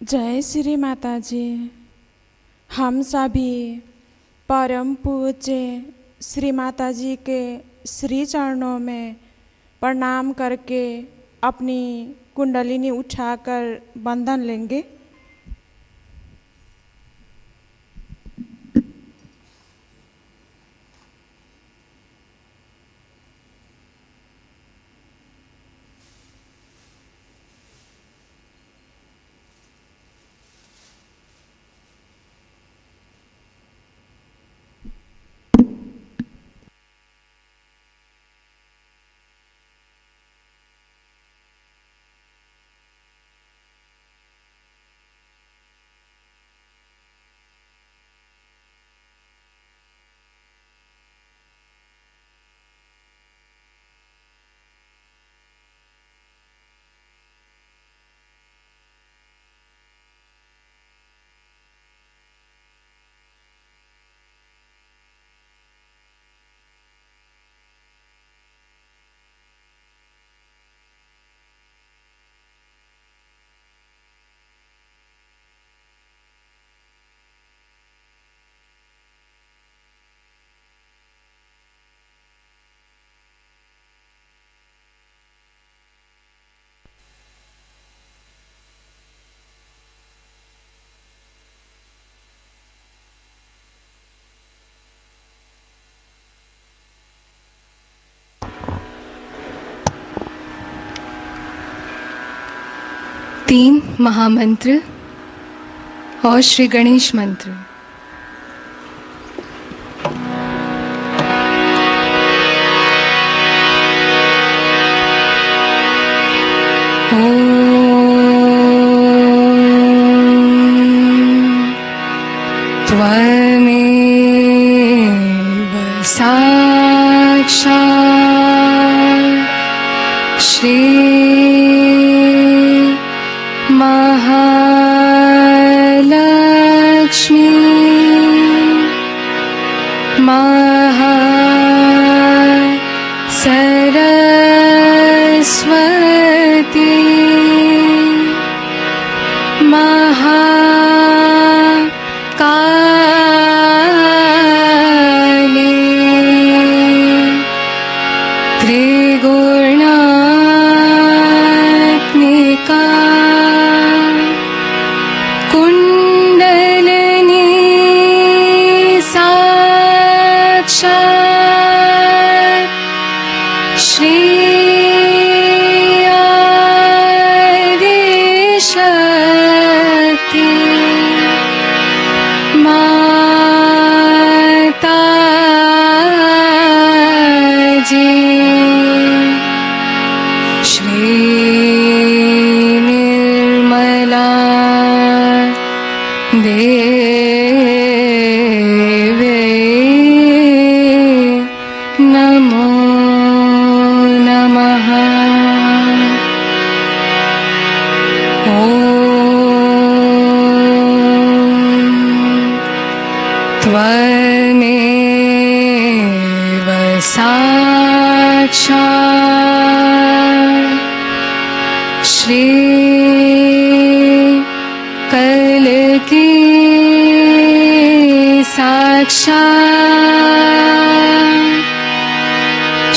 जय श्री माता जी। हम सभी परम पूज्य श्री माता जी के श्री चरणों में प्रणाम करके अपनी कुंडलिनी उठाकर बंधन लेंगे। 3 महामंत्र और श्री गणेश मंत्र। त्वमेव साक्षात् श्री महालक्ष्मी सरस्वती महाकाली त्रिगुणात्मिका कुंडलिनी साक्षात् श्री शक्ति माता जी श्री निर्मला देवी नमो नमः। त्वमेव साक्षात् श्री कल्की साक्षात्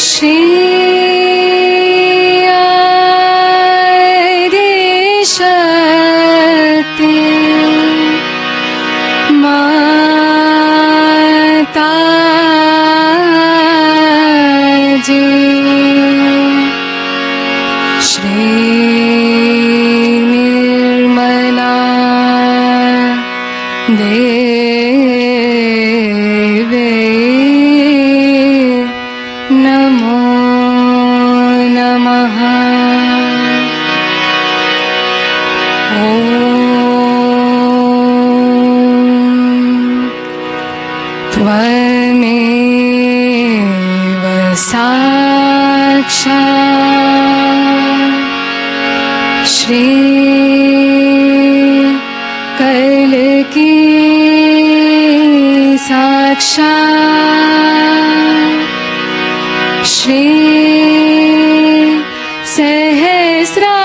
श्री शक्ति माता जी श्री निर्मला देवी नमो नमः। त्वमेव साक्षात् श्री कल्की साक्षात् श्री सहस्रा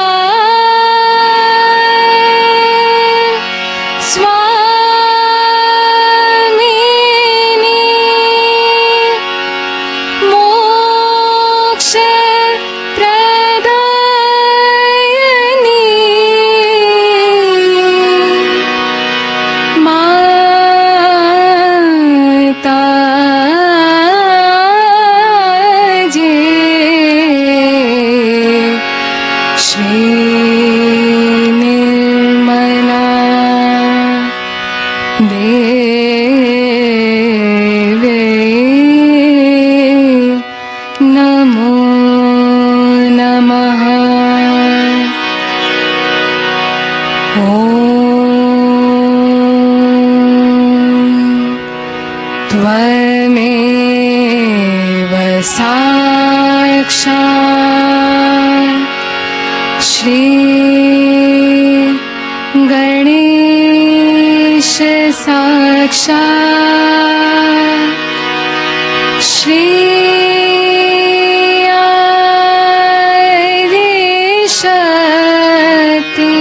त्वमेव साक्षात् श्री गणेश साक्षात् श्री शक्ति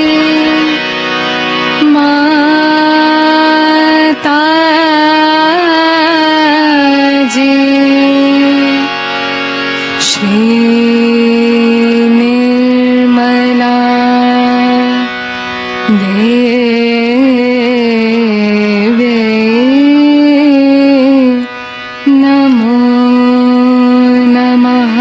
माता जी श्री निर्मला देवी नमो नमः।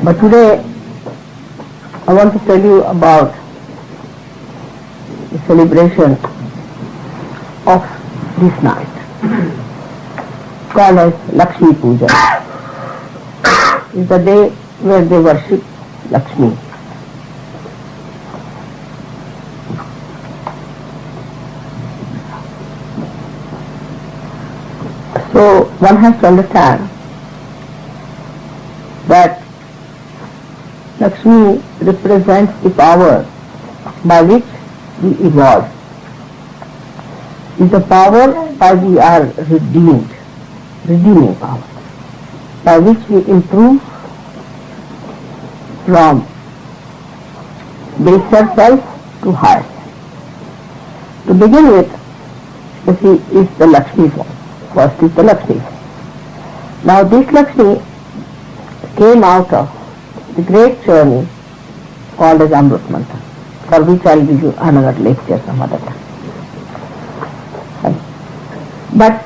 But today I want to tell you about the celebration of this night, called as Lakshmi Puja. It's the day where they worship Lakshmi. So one has to understand that Lakshmi represents the power by which we evolve. Is the power by we are redeeming power, by which we improve from baser self to higher self. To begin with, you see, is the Lakshmi form. First is the Lakshmi form. Now this Lakshmi came out of the great journey called as Amrit Mantra, for which I will give you another lecture some other time. But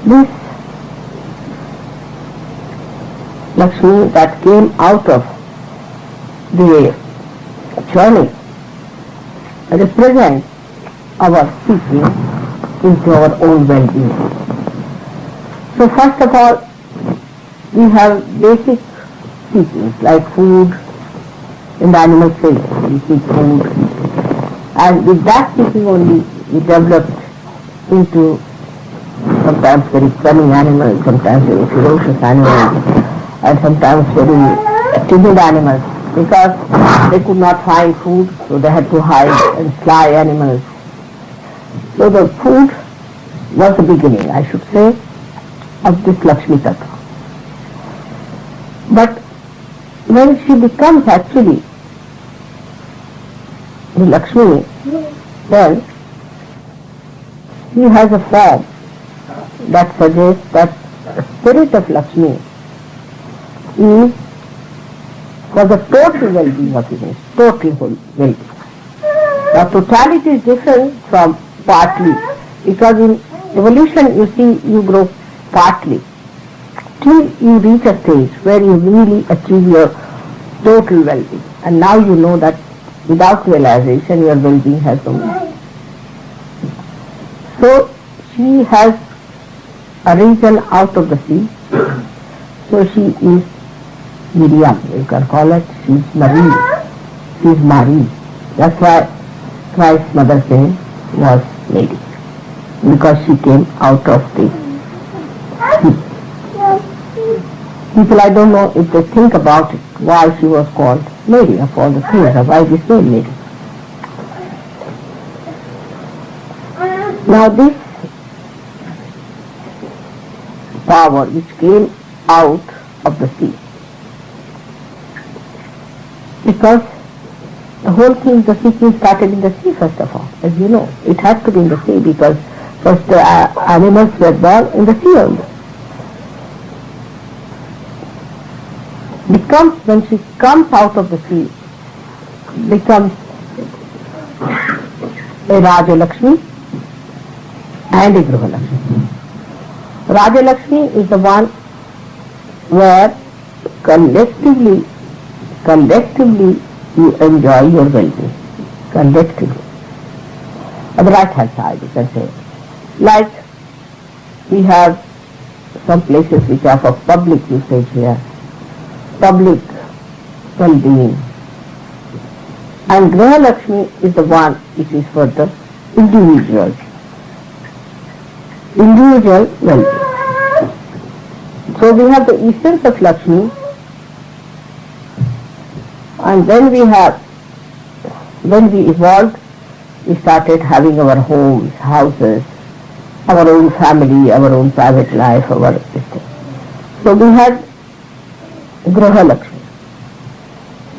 this Lakshmi that came out of the journey represents our seeking into our own well-being. So first of all, we have basic seekings like food. In the animal state, we seek food, and with that seeking only we developed into sometimes very cunning animals, sometimes very ferocious animals, and sometimes very timid animals, because they could not find food, so they had to hide and slay animals. So the food was the beginning, I should say, of this Lakshmi Tattva. But when she becomes actually the Lakshmi, then she has a form that suggests that the spirit of Lakshmi is for the total well-being of humans, total well-being. Now totality is different from partly, because in evolution you see you grow partly till you reach a stage where you really achieve your total well-being, and now you know that without realization your well-being has no meaning. So she has arisen out of the sea, so she is Miriam, you can call it, she is Marie, she is Marie. That's why Christ's mother's name was Mary, because she came out of the sea. People, I don't know if they think about it, why she was called Mary of all the things, or why this name Mary. Now this power which came out of the sea, because the whole thing, the seeking started in the sea first of all, as you know. It had to be in the sea because first the animals were born in the sea only. When she comes out of the sea, becomes a Raj Lakshmi and a Griha Lakshmi. Raj Lakshmi is the one where collectively you enjoy your well-being, collectively. On the right hand side you can say, like we have some places which are for public usage here, public well-being, and Griha Lakshmi is the one which is for the individual well-being. So we have the essence of Lakshmi, and then when we evolved, we started having our homes, houses, our own family, our own private life, our everything. So we had Griha Lakshmi.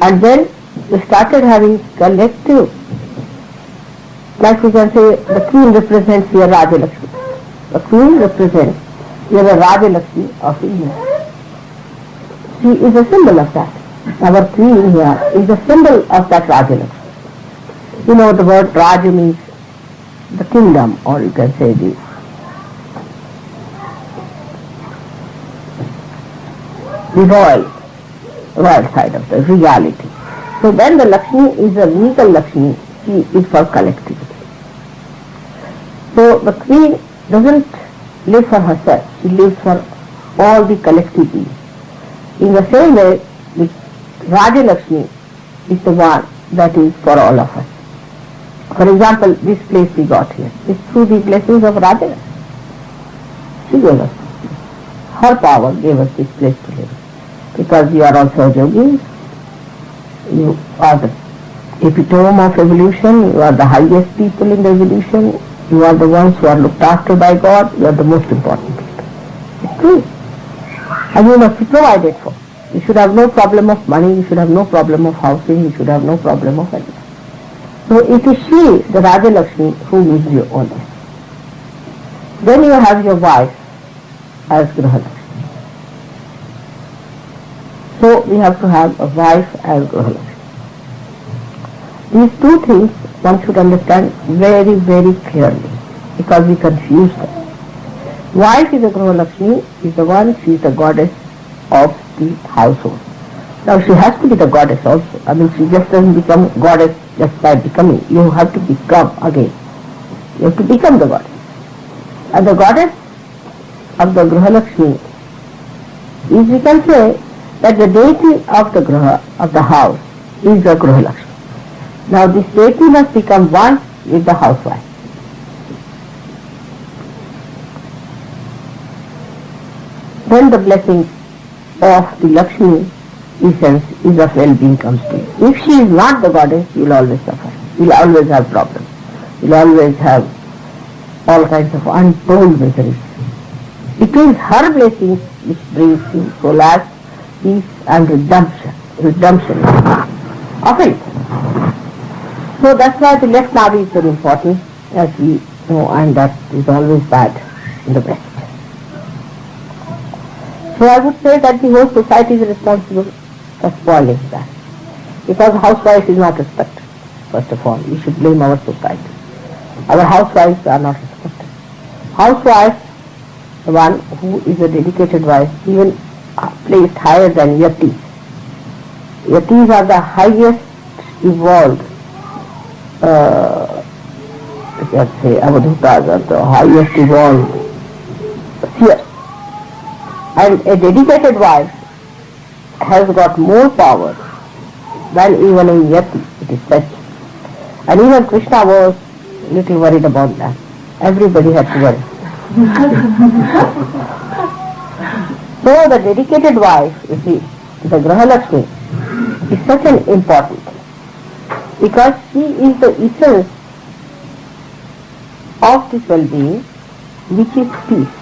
And then we started having collective, like we can say the queen represents here Raja Lakshmi. The queen represents here the Raja Lakshmi of India. She is a symbol of that. Our queen here is a symbol of that Raja Lakshmi. You know the word Raja means the kingdom, or you can say the royal side of the reality. So when the Lakshmi is a legal Lakshmi, she is for collectivity. So the queen doesn't live for herself, she lives for all the collective beings. In the same way, the Raja Lakshmi is the one that is for all of us. For example, this place we got here is through the blessings of Raja. She gave us. Her power gave us this place to live. Because you are also yogis, you are the epitome of evolution, you are the highest people in the evolution, you are the ones who are looked after by God, you are the most important people. It's true. And you must be provided for. You should have no problem of money, you should have no problem of housing, you should have no problem of anything. So it is she, the Raja Lakshmi, who gives you all this. Then you have your wife as Graha Lakshmi. So we have to have a wife as Graha Lakshmi. These two things one should understand very, very clearly, because we confuse them. Wife is a Graha Lakshmi, is the one, she is the goddess of the household. Now she has to be the goddess also. I mean, she just doesn't become goddess just by becoming. You have to become again. You have to become the goddess. And the goddess of the Graha Lakshmi is, we can say, that the deity of the Graha, of the house, is the Graha Lakshmi. Now this deity must become one with the housewife. Then the blessing of the Lakshmi essence is of well-being comes to you. If she is not the goddess, you will always suffer. You will always have problems. You will always have all kinds of untold miseries. It is her blessing which brings you solace, peace and redemption of it. So that's why the left navi is very important, as we know, and that is always bad in the West. So I would say that the whole society is responsible for spoiling that, because housewife is not respected. First of all, we should blame our society. Our housewives are not respected. Housewife, the one who is a dedicated wife, even placed higher than yatis. Yatis are the highest evolved, let's say, avadhutas are the highest evolved seers. And a dedicated wife has got more power than even a yati, it is said. And even Krishna was a little worried about that. Everybody had to worry. So the dedicated wife, you see, the Graha Lakshmi, is such an important thing, because she is the essence of this well-being, which is peace.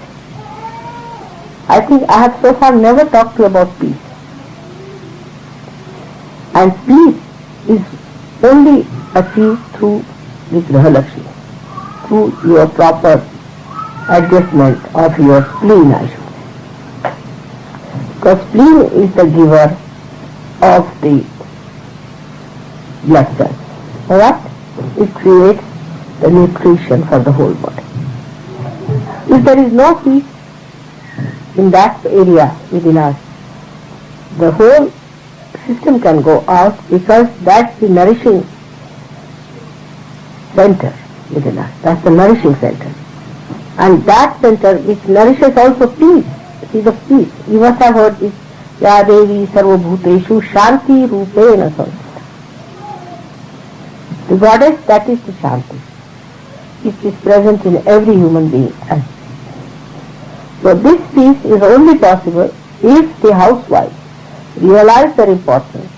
I think I have so far never talked to you about peace. And peace is only achieved through the Graha Lakshmi, through your proper adjustment of your spleen, I should say. Because spleen is the giver of the blood cells. Alright? It creates the nutrition for the whole body. If there is no peace in that area within us, the whole system can go out, because that's the nourishing center within us. That's the nourishing center. And that center which nourishes also peace. See the peace. You must have heard this. Ya Devi Sarva Bhuteshu Shanti Rupena Samstha. The goddess, that is the Shanti. It is present in every human being. So this peace is only possible if the housewives realize their importance,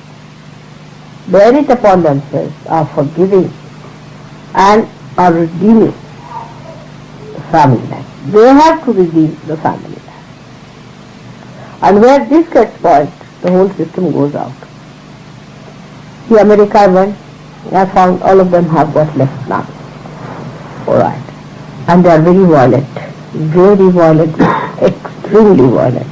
bear it upon themselves, are forgiving and are redeeming the family life. They have to redeem the family life. And where this gets spoiled, the whole system goes out. See, America I went, I found all of them have got left now. Alright. And they are very violent, extremely violent.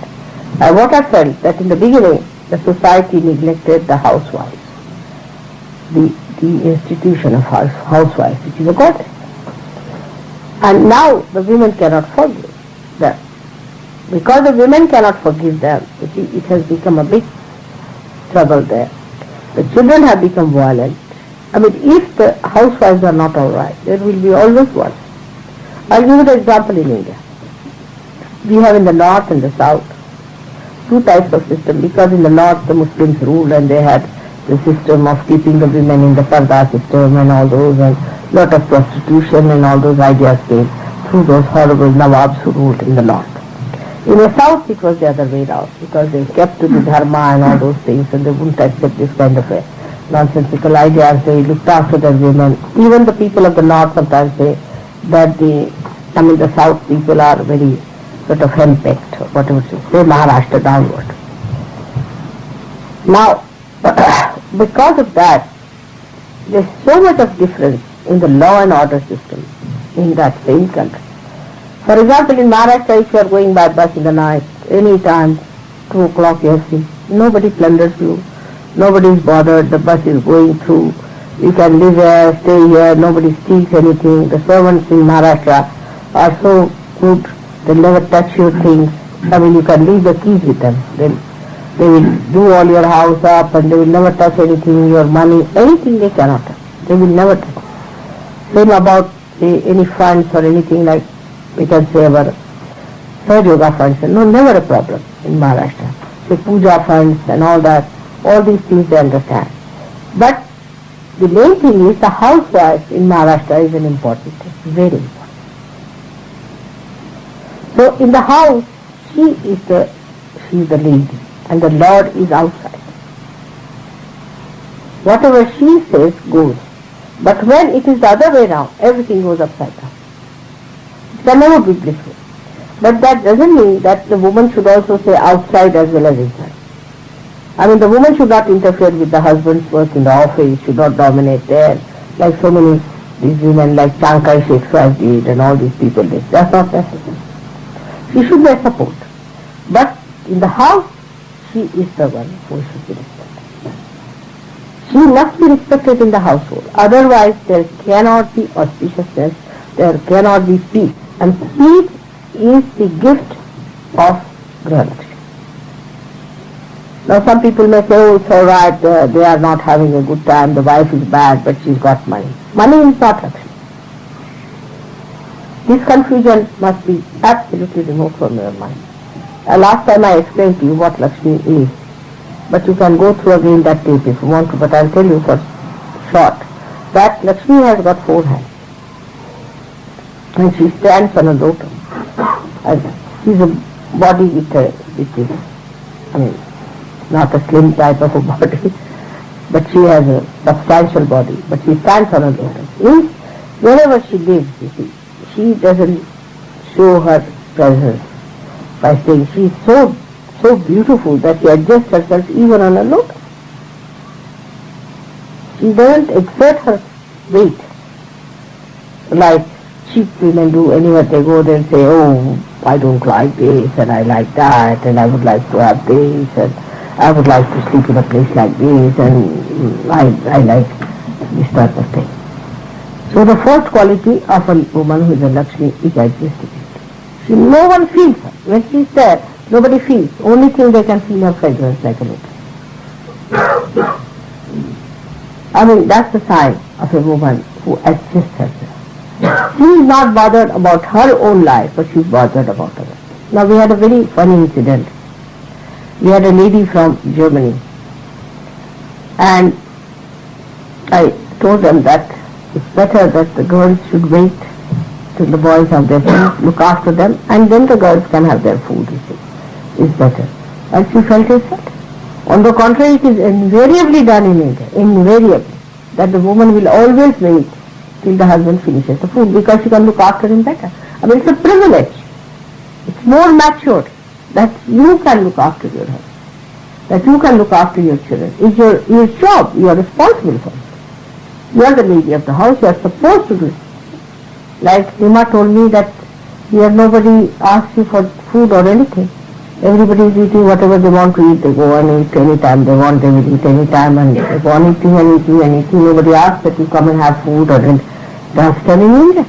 And what I felt that in the beginning, the society neglected the housewives, the institution of housewives, which is a goddess. And now the women cannot forgive them. Because the women cannot forgive them, you see, it has become a big trouble there. The children have become violent. I mean, if the housewives are not all right, there will be always one. I'll give you an example in India. We have in the north and the south two types of system, because in the north the Muslims ruled and they had the system of keeping the women in the parda system and all those, and lot of prostitution and all those ideas came through those horrible Nawabs who ruled in the north. In the south it was the other way around, because they kept to the dharma and all those things, and they wouldn't accept this kind of a nonsensical ideas. They looked after their women. Even the people of the north sometimes say that the south people are very sort of henpecked, or whatever it is, say Maharashtra downward. Now, because of that, there's so much of difference in the law and order system in that same country. For example, in Maharashtra, if you are going by bus in the night, any time, 2 o'clock you have seen, nobody plunders you, nobody is bothered, the bus is going through, you can live here, stay here, nobody steals anything. The servants in Maharashtra are so good, they never touch your things. I mean, you can leave the keys with them. They will do all your house up and they will never touch anything, your money, anything they cannot touch. They will never touch. Same about any funds or anything like, we can say our Sahaj Yoga funds. No, never a problem in Maharashtra. Say Puja funds and all that, all these things they understand. But the main thing is the housewife in Maharashtra is an important thing, very important. So in the house, she is the lady and the Lord is outside. Whatever she says goes. But when it is the other way around, everything goes upside down. It can never be blissful. But that doesn't mean that the woman should also say outside as well as inside. I mean, the woman should not interfere with the husband's work in the office, should not dominate there, like so many these women like Chankai Sheikh's wife did and all these people did. That's not necessary. She should be a support. But in the house, she is the one who should be respected. She must be respected in the household. Otherwise, there cannot be auspiciousness, there cannot be peace. And peace is the gift of Griha Lakshmi. Now some people may say, oh, it's all right, they are not having a good time, the wife is bad, but she's got money. Money is not Lakshmi. This confusion must be absolutely removed from your mind. Last time I explained to you what Lakshmi is, but you can go through again that tape if you want to, but I'll tell you for short that Lakshmi has got 4 hands and she stands on a lotus. And she's a body which is, I mean, not a slim type of a body, but she has a substantial body, but she stands on a lotus. Means wherever she lives, you see, she doesn't show her presence by saying she is so beautiful that she adjusts herself even on a lotus. She doesn't exert her weight like cheap women do. Anywhere they go, they'll say, oh, I don't like this and I like that and I would like to have this and I would like to sleep in a place like this and I like this type of thing. So the first quality of a woman who is a Lakshmi is adjustability. No one feels her. When she is there, nobody feels. Only thing they can feel her fragrance like a lotus. I mean, that's the sign of a woman who adjusts herself. She is not bothered about her own life, but she is bothered about others. Now we had a very funny incident. We had a lady from Germany and I told them that it's better that the girls should wait till the boys have their food, look after them, and then the girls can have their food, you see. It's better. And she felt it better. On the contrary, it is invariably done in India, invariably, that the woman will always wait till the husband finishes the food because she can look after him better. I mean, it's a privilege. It's more matured that you can look after your husband, that you can look after your children. It's your job. You are responsible for it. You are the lady of the house. You are supposed to do it. Like Nima told me that here nobody asks you for food or anything. Everybody is eating whatever they want to eat. They go and eat anytime they want. They will eat anytime and they go on eating and eating and eating. Nobody asks that you come and have food or drink. That's done in India.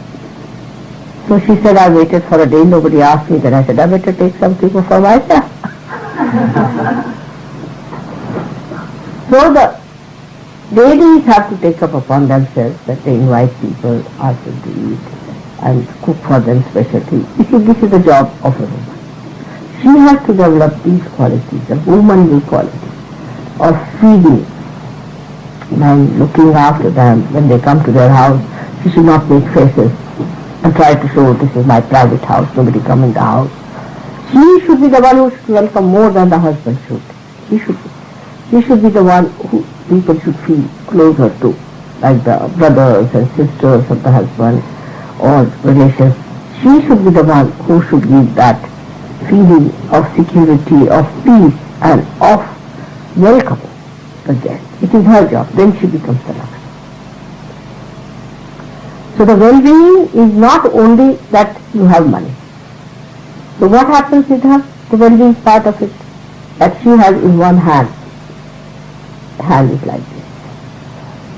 So she said, I waited for a day, nobody asked me. Then I said, I better take some people for myself. So the ladies have to take up upon themselves that they invite people also to eat and cook for them specialty. You see, this is the job of a woman. She has to develop these qualities, the womanly quality of feeding and looking after them when they come to their house. She should not make faces and try to show this is my private house, nobody come in the house. She should be the one who should welcome more than the husband should. She should be the one who people should feel closer to, like the brothers and sisters of the husband or relations. She should be the one who should give that feeling of security, of peace and of welcoming the guest. It is her job. Then she becomes the Lakshmi. So the well-being is not only that you have money. So what happens with her? The well-being part of it, that she has in one hand. Hand is like this.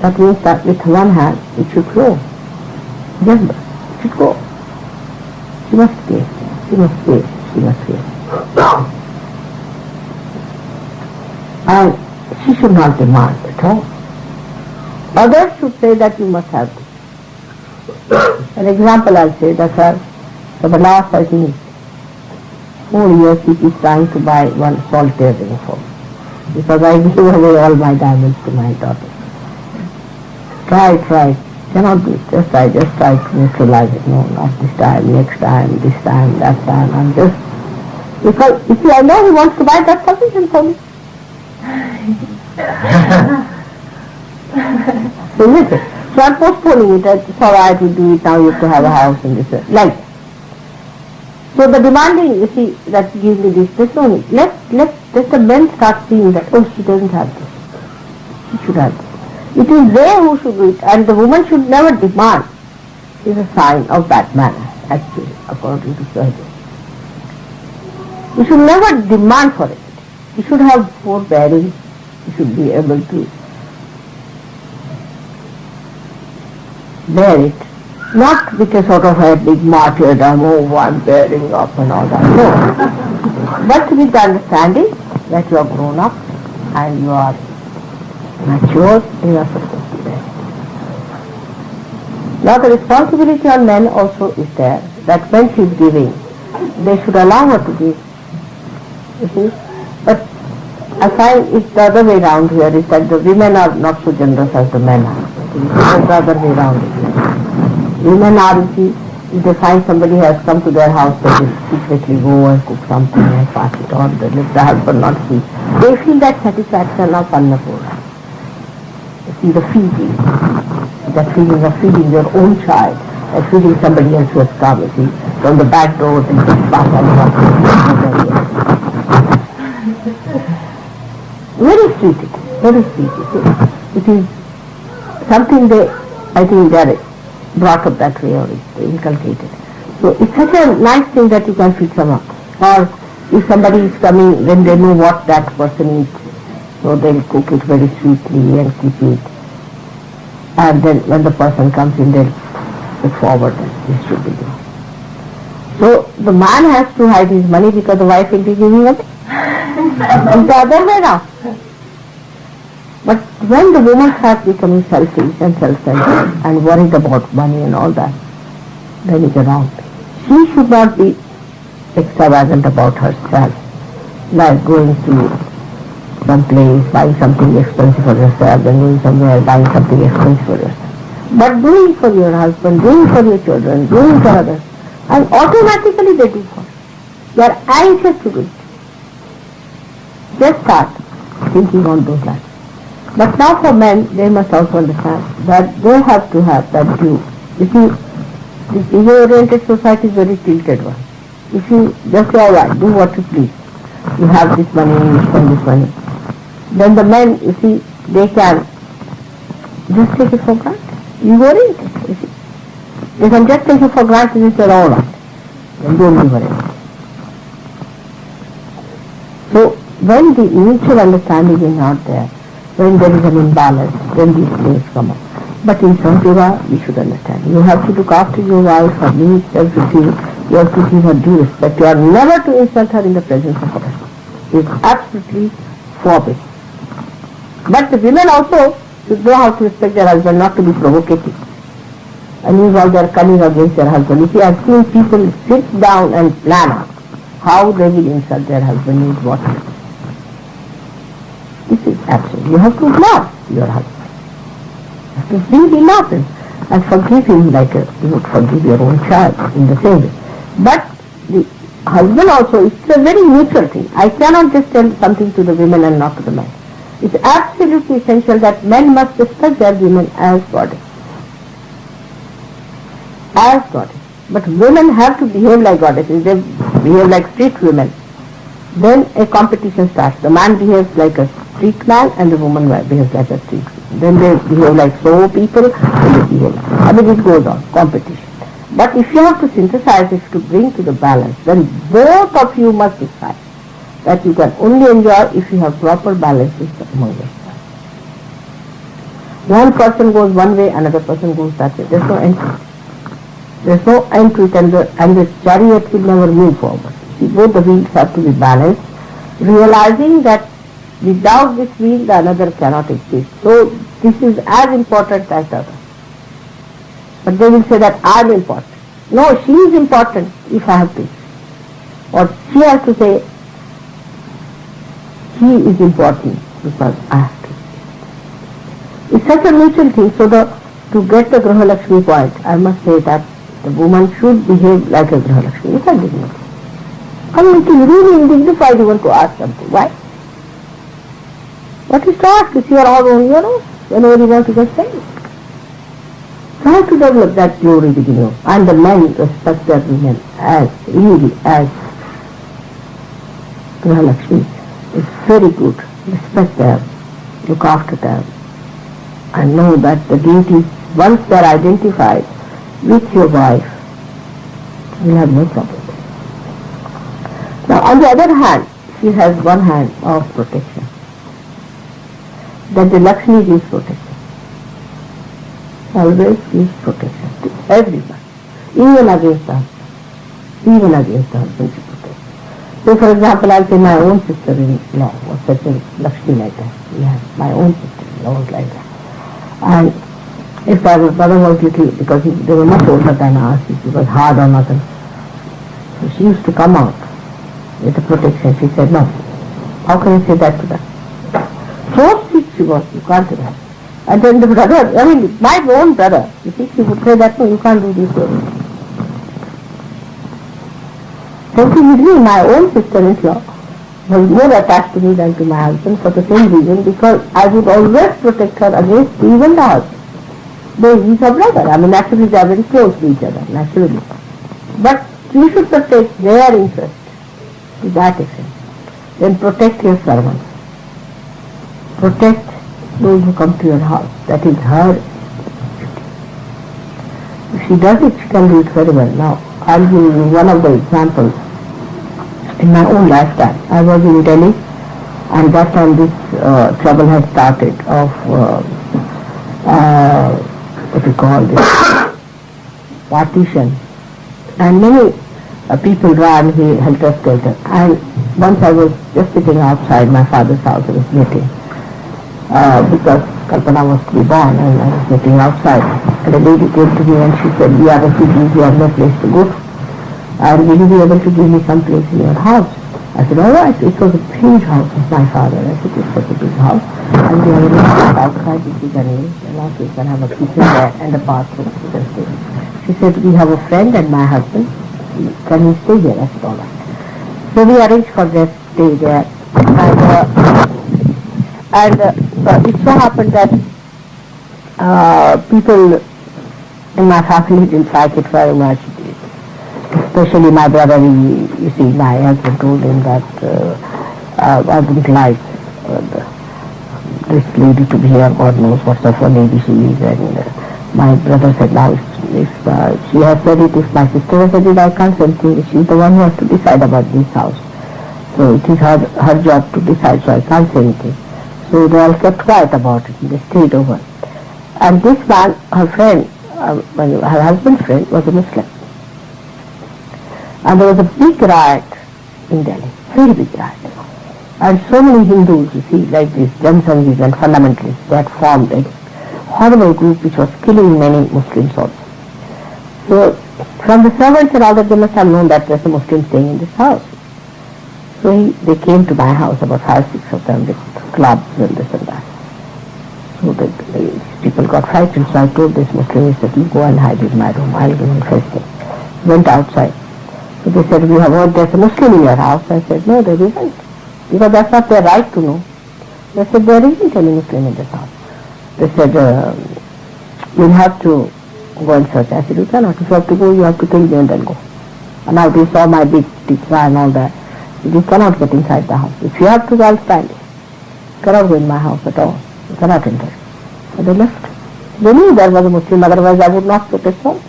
That means that with one hand it should flow. Remember, it should go. She must give, she must give, she must give. And she should not demand at all. Others should say that you must have this. An example I'll say that for the last, I think, 4 years he is trying to buy one solitaire ring for me. Because I gave away all my diamonds to my daughter. Try, cannot do it. Just try to neutralize it. No, not this time, next time, this time, that time. I'm just, because you see, I know he wants to buy, that's sufficient for me. Isn't it? So I'm postponing it. It's alright, we do it now, you have to have a house and this, like. So the demanding, you see, that gives me this, there's no need. Let the men start seeing that, oh, she doesn't have this. She should have this. It is they who should do it, and the woman should never demand. It's a sign of bad manners, actually, according to Shri. You should never demand for it. You should have forbearing. You should be able to bear it. Not with a sort of a big martyrdom, oh, I'm bearing up and all that. No. But with the understanding that you are grown up and you are mature, you are supposed to bear it. Now the responsibility on men also is there, that when she is giving, they should allow her to give. You see? But I find it's the other way around here, is that the women are not so generous as the men are. It's the other way around. Women are, you see, if they find somebody has come to their house, they will secretly go and cook something and pass it on. They let the husband not see. They feel that satisfaction of Annapurna. You see, the feeding, that feeling of feeding your own child, and feeding somebody else who has come, you see, from the back door, they just pass on very sweet it is, very sweet it is something they, I think they are brought up that way or it's inculcated. So it's such a nice thing that you can feed someone. Or if somebody is coming, when they know what that person eats, so they'll cook it very sweetly and keep it. And then when the person comes in, they'll look forward that this should be done. So the man has to hide his money because the wife will be giving it. It's the other way now. But when the woman starts becoming selfish and self-centered and worried about money and all that, then it's wrong. She should not be extravagant about herself, like going to some place, buying something expensive for yourself, then going somewhere, buying something expensive for yourself. But doing for your husband, doing for your children, doing for others, and automatically they do for you. You are anxious to do it. Just start thinking on those lines. But now for men, they must also understand that they have to have that due. You see, this ego-oriented society is a very tilted one. If you just say, all right, do what you please. You have this money, you spend this money. Then the men, you see, they can just take it for granted. Ego-oriented, you see. They can just take it for granted and say, all right, then don't give her. So when the mutual understanding is not there, when there is an imbalance, then these things come up. But in Yoga, we should understand. You have to look after your wife, her needs, everything. You have to give her due respect. You are never to insult her in the presence of others. It is absolutely forbidden. But the women also should know how to respect their husband, not to be provocative and use all their cunning against their husband. You see, I have seen people sit down and plan out how they will insult their husband with what. This is absolute. You have to love your husband. You have to really love him and forgive him like you would forgive your own child in the same way. But the husband also, it's a very mutual thing. I cannot just tell something to the women and not to the men. It's absolutely essential that men must respect their women as goddess. As goddess. But women have to behave like goddesses. They behave like street women. Then a competition starts. The man behaves like a street man and the woman behaves like a street woman. Then they behave like so people and they behave. I mean, it goes on, competition. But if you have to synthesize it to bring to the balance, then both of you must decide that you can only enjoy if you have proper balances among yourselves. One person goes one way, another person goes that way. There's no end to it. There's no end to it, and the chariot will never move forward. See, both the wheels have to be balanced, realizing that without this wheel the another cannot exist. So this is as important as the other. But they will say that I am important. No, she is important if I have to. Or she has to say, he is important because I have to. It's such a mutual thing. So to get the Graha Lakshmi point, I must say that the woman should behave like a Graha Lakshmi. It's a dignity. I mean, it is really undignified even to ask something. Why? What is to ask if you are all on your own whenever you want to get saved? Try to develop that glory within you. And the men respect their women as really as Graha Lakshmi. It's very good. Respect them, look after them, and know that the duties, once they are identified with your wife, you will have no problem. Now, on the other hand, she has one hand of protection. That the Lakshmi gives protection. Always gives protection to everyone, even against the husband. Even against the husband she protects. So, for example, I'll say my own sister-in-law was such a Lakshmi like that. Yes, my own sister-in-law was like that. And if my brother was little, because they were much older than us, he was hard on us. So she used to come out with the protection. She said, no, how can you say that to them? So strict she was, you can't do that. And then the brother, I mean, my own brother, you see, he would say that, no, you can't do this. Same thing with me, my own sister-in-law was more attached to me than to my husband for the same reason, because I would always protect her against even the husband. Though he's her brother, I mean, naturally they are very close to each other, naturally. But you should protect their interest to that extent. Then protect your servants. Protect those who come to your house. That is her duty. If she does it, she can do it very well. Now, I'll give you one of the examples. In my own lifetime, I was in Delhi, and that time this trouble had started of what we call this partition, and many people ran helter-skelter. And once I was just sitting outside my father's house, I was knitting because Kalpana was to be born, and I was knitting outside. And a lady came to me and she said, "We are refugees, we have no place to go to. And will you be able to give me some place in your house?" I said, "All right." It was a huge house of my father. I said, "It's such a big house. And we have a restaurant outside which is arranged, and also you can have a kitchen there and a bathroom." She said, "We have a friend and my husband. Can he stay here?" I said, "All right." So we arranged for their stay there. And it so happened that people in my family didn't like it very much. Especially my brother, you see, my husband told him that I wouldn't like this lady to be here. God knows what sort of a lady she is. And my brother said, "Now if she has said it, if my sister has said it, I can't say anything. She's the one who has to decide about this house. So it is her job to decide, so I can't say anything." So they all kept quiet about it and they stayed over. And this man, her friend, her husband's friend, was a Muslim. And there was a big riot in Delhi, very big riot. And so many Hindus, you see, like these Jansangis and fundamentalists, they had formed a horrible group which was killing many Muslims also. So from the servants and all that, they must have known that there's a Muslim staying in this house. So they came to my house, about 5-6 of them, with clubs and this and that. So these people got frightened, so I told this Muslim, he said, you go and hide in my room, I'll go and fetch them. Went outside. So they said, we have heard there's a Muslim in your house. I said, no, there isn't. Because that's not their right to know. They said, there isn't any Muslim in this house. They said, you'll have to go and search. I said, you cannot. If you have to go, you have to kill me and then go. And now they saw my big tikva and all that. You cannot get inside the house. If you have to, I'll stand. You cannot go in my house at all. You cannot enter. So they left. They knew there was a Muslim, otherwise I would not protect them.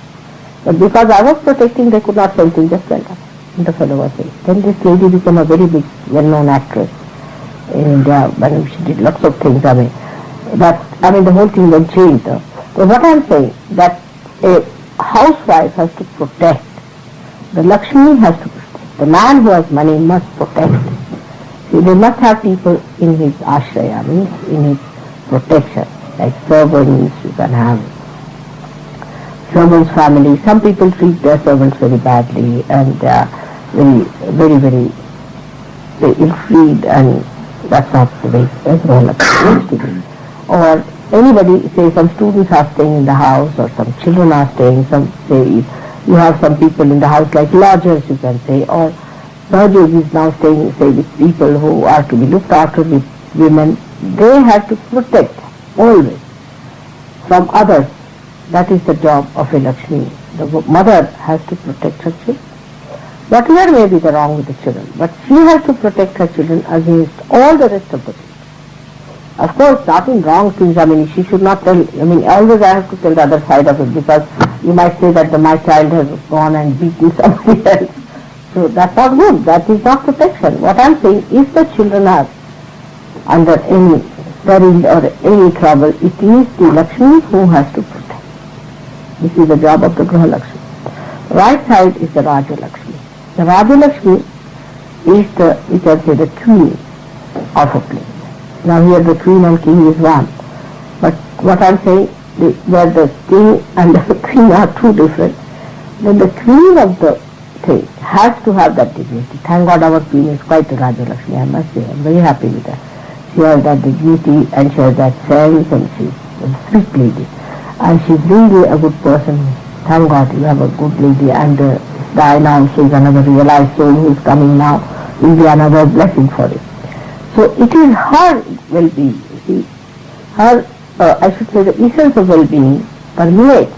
But because I was protecting, they could not say anything, just went up. And the fellow was saying. Then this lady became a very big, well-known actress in India. But she did lots of things. The whole thing then changed. But what I am saying, that a housewife has to protect. The Lakshmi has to protect. The man who has money must protect. See, they must have people in his ashraya, means in his protection, like servants. You can have servants' family. Some people treat their servants very badly, and they are very ill-treated, and that's not the way everyone supposed to be. Or anybody, say some students are staying in the house, or some children are staying, some say you have some people in the house like lodgers, you can say, or Rajog is now staying, say, with people who are to be looked after, with women. They have to protect always from others. That is the job of a Lakshmi. The mother has to protect her children. Whatever may be the wrong with the children, but she has to protect her children against all the rest of the people. Of course, not in wrong things. She should not tell. Always I have to tell the other side of it, because you might say that my child has gone and beaten somebody else. So that's not good. That is not protection. What I'm saying, if the children are under any peril or any trouble, it is the Lakshmi who has to protect. This is the job of the Graha Lakshmi. Right side is the Raj Lakshmi. The Raj Lakshmi is the, you can say, the queen of a place. Now here the queen and king is one. But what I'm saying, where the king and the queen are two different, then the queen of the thing has to have that dignity. Thank God our queen is quite a Raj Lakshmi, I must say. I'm very happy with her. She has that dignity and she has that sense, and she's a sweet lady. And she's really a good person. Thank God you have a good lady, and Diana also is another realized soul who is coming now. Will be another blessing for it. So it is her well-being. See, her, I should say, the essence of well-being permeates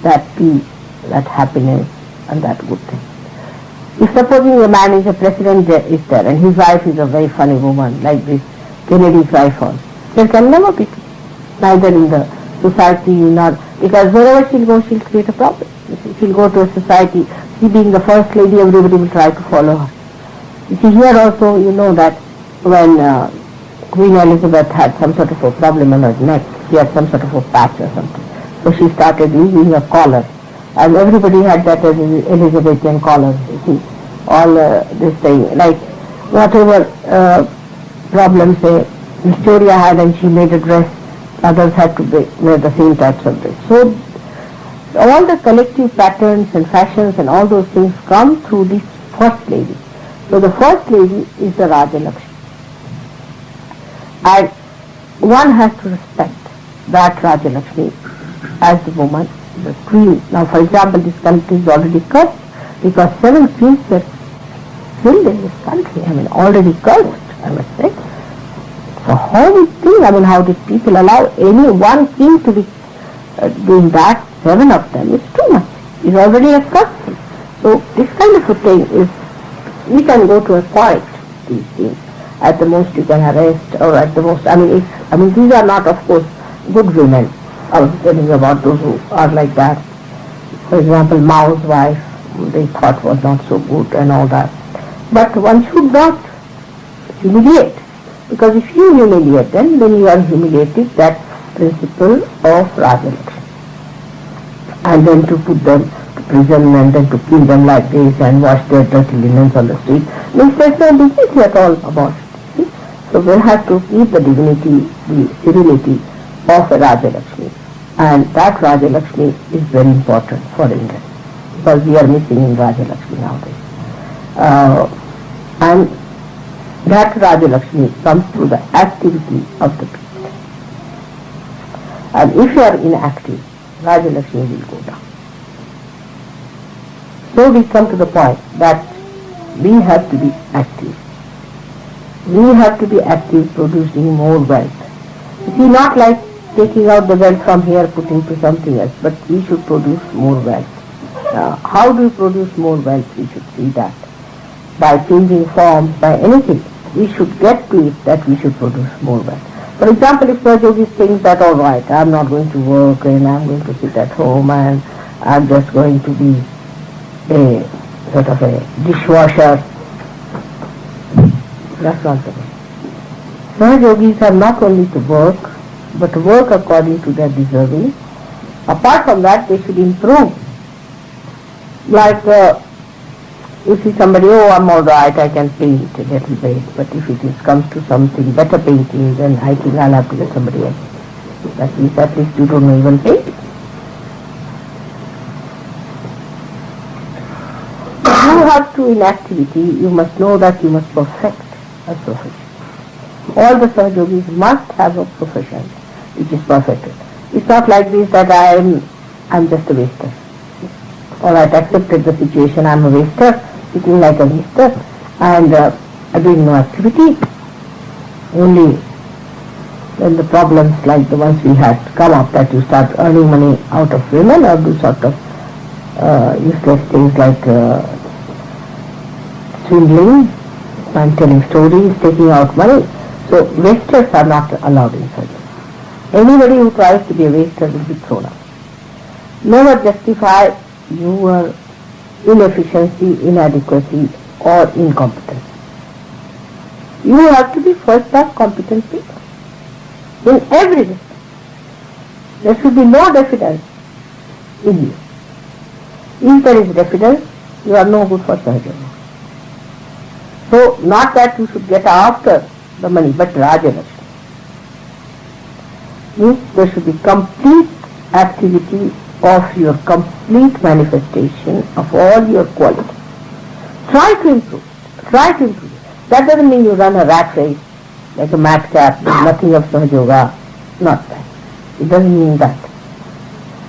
that peace, that happiness, and that good thing. If supposing a man is a president is there, and his wife is a very funny woman, like this Kennedy's wife was, there can never be peace, neither in the society, nor, because wherever she'll go, she'll create a problem. She'll go to a society, she being the first lady, everybody will try to follow her. You see, here also, you know that when Queen Elizabeth had some sort of a problem on her neck, she had some sort of a patch or something. So she started using a collar, and everybody had that Elizabethan collar, you see, all this thing, like whatever problems say Victoria had, and she made a dress, others had to wear the same types of dress. So all the collective patterns and fashions and all those things come through this first lady. So the first lady is the Raja Lakshmi. And one has to respect that Raja Lakshmi as the woman, the queen. Now for example, this country is already cursed because 7 queens were killed in this country. Already cursed, I must say. So how we think, how did people allow any one king to be doing that? 7 of them is too much. It's already a curse. So this kind of a thing is, we can go to a point, these things. At the most you can arrest, or at the most, these are not, of course, good women. I was telling you about those who are like that. For example, Mao's wife, they thought was not so good and all that. But one should not humiliate, because if you humiliate them, then you are humiliated that principle of Raj Lakshmi. And then to put them to prison and then to kill them like this and wash their dirty linens on the street. Means there's no dignity at all about it. See? So we have to keep the dignity, the serenity of a Raj Lakshmi. And that Raj Lakshmi is very important for India because we are missing in Raj Lakshmi nowadays. And that Raj Lakshmi comes through the activity of the people. And if you are inactive, Raj Lakshmi will go down. So we come to the point that we have to be active. We have to be active, producing more wealth. You see, not like taking out the wealth from here, putting to something else, but we should produce more wealth. How do we produce more wealth? We should see that. By changing forms, by anything, we should get to it that we should produce more wealth. For example, if Sahajogi thinks that, all right, I'm not going to work and I'm going to sit at home and I'm just going to be a sort of a dishwasher, that's not the way. Sahajogis are not only to work, but to work according to their deserving. Apart from that, they should improve. Like, you see somebody, oh, I'm all right, I can paint a little bit, but if it comes to something better painting, then I think I'll have to get somebody else. That means at least you don't know even paint. If you have to in activity, you must know that you must perfect a profession. All the Sahajogis must have a profession which is perfected. It's not like this that I'm just a waster. Alright, accepted the situation, I'm a waster, sitting like a waster, and doing no activity. Only when the problems like the ones we had come up, that you start earning money out of women or do sort of useless things like swindling and telling stories, taking out money. So wasters are not allowed in surgery. Anybody who tries to be a waster will be thrown out. Never justify your inefficiency, inadequacy or incompetence. You have to be first class competent people in every respect. There should be no diffidence in you. If there is diffidence, you are no good for surgery. So not that you should get after the money, but Raj Lakshmi. Means there should be complete activity of your complete manifestation of all your qualities. Try to improve. Try to improve. That doesn't mean you run a rat race like a madcap, nothing of Sahaja Yoga. Not that. It doesn't mean that.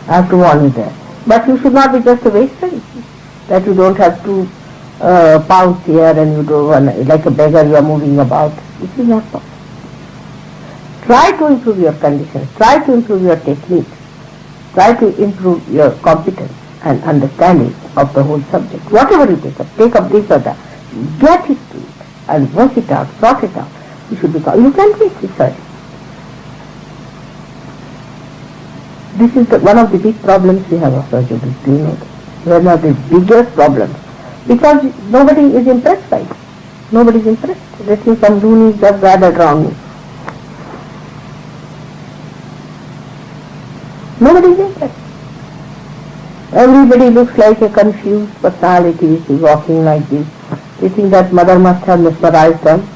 I have to warn you there. But you should not be just a waster. That you don't have to pounce here and you do like a beggar you are moving about. This is not possible. Try to improve your conditions. Try to improve your technique. Try to improve your competence and understanding of the whole subject. Whatever you take up this or that, get it to it and work it out, sort it out. You should become, you can teach research. This is one of the big problems we have of surgery. Do you know that? One of the biggest problems. Because nobody is impressed by it. Nobody is impressed. Let me some loonies just gathered around me. Nobody is impressed. Everybody looks like a confused personality, walking like this. They think that mother must have mesmerized them,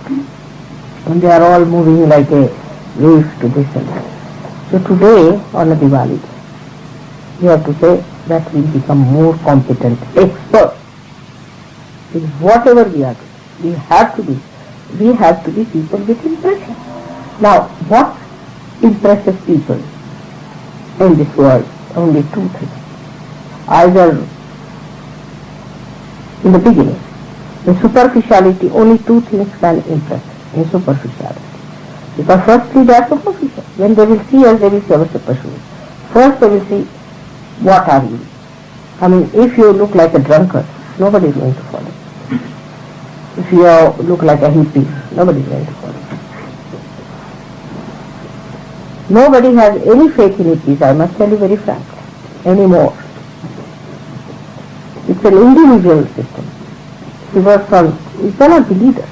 and they are all moving like a wave to this and that. So today, on a Diwali, you have to say that we become more competent, expert in whatever we are doing. We have to be people with impression. Now, what impresses people in this world? Only two things. Either in the beginning, in superficiality, only two things can impress in superficiality. Because firstly they are superficial. When they will see us, they will see our superficial. First they will see, what are you? I mean, if you look like a drunkard, nobody is going to follow. If you look like a hippie, nobody is going to follow. Nobody has any faith in hippies, I must tell you very frankly, anymore. It's an individual system. You cannot be leaders.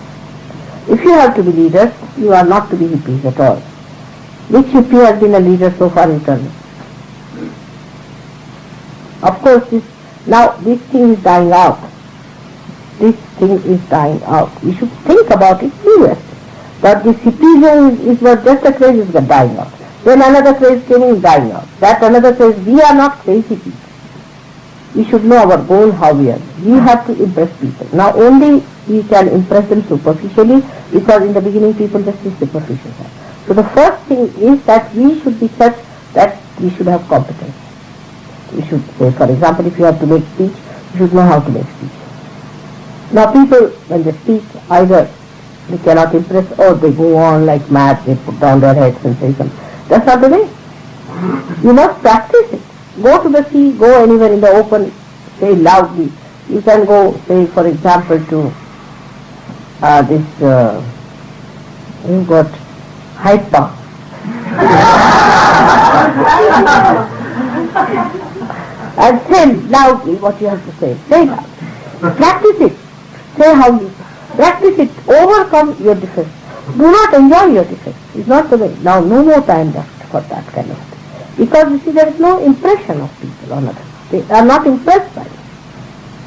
If you have to be leaders, you are not to be hippies at all. Which CP has been a leader so far in Kerala? Of course, this thing is dying out. This thing is dying out. We should think about it seriously. But the CP is not just a craze, is dying out. Then another craze came in, dying out. That another craze, we are not crazy people. We should know our goal, how we are. We have to impress people. Now only we can impress them superficially, because in the beginning people just see superficial. So the first thing is that we should be such that we should have competence. We should say, for example, if you have to make speech, you should know how to make speech. Now people, when they speak, either they cannot impress or they go on like mad, they put down their heads and say something. That's not the way. You must practice it. Go to the sea, go anywhere in the open, say loudly. You can go, say, for example, to you've got Hyde Park. And say loudly what you have to say. Say loudly. Practice it. Say how you practice it. Overcome your defense. Do not enjoy your defense. It's not the way. Now no more time left for that kind of thing. Because you see, there is no impression of people on others. They are not impressed by it.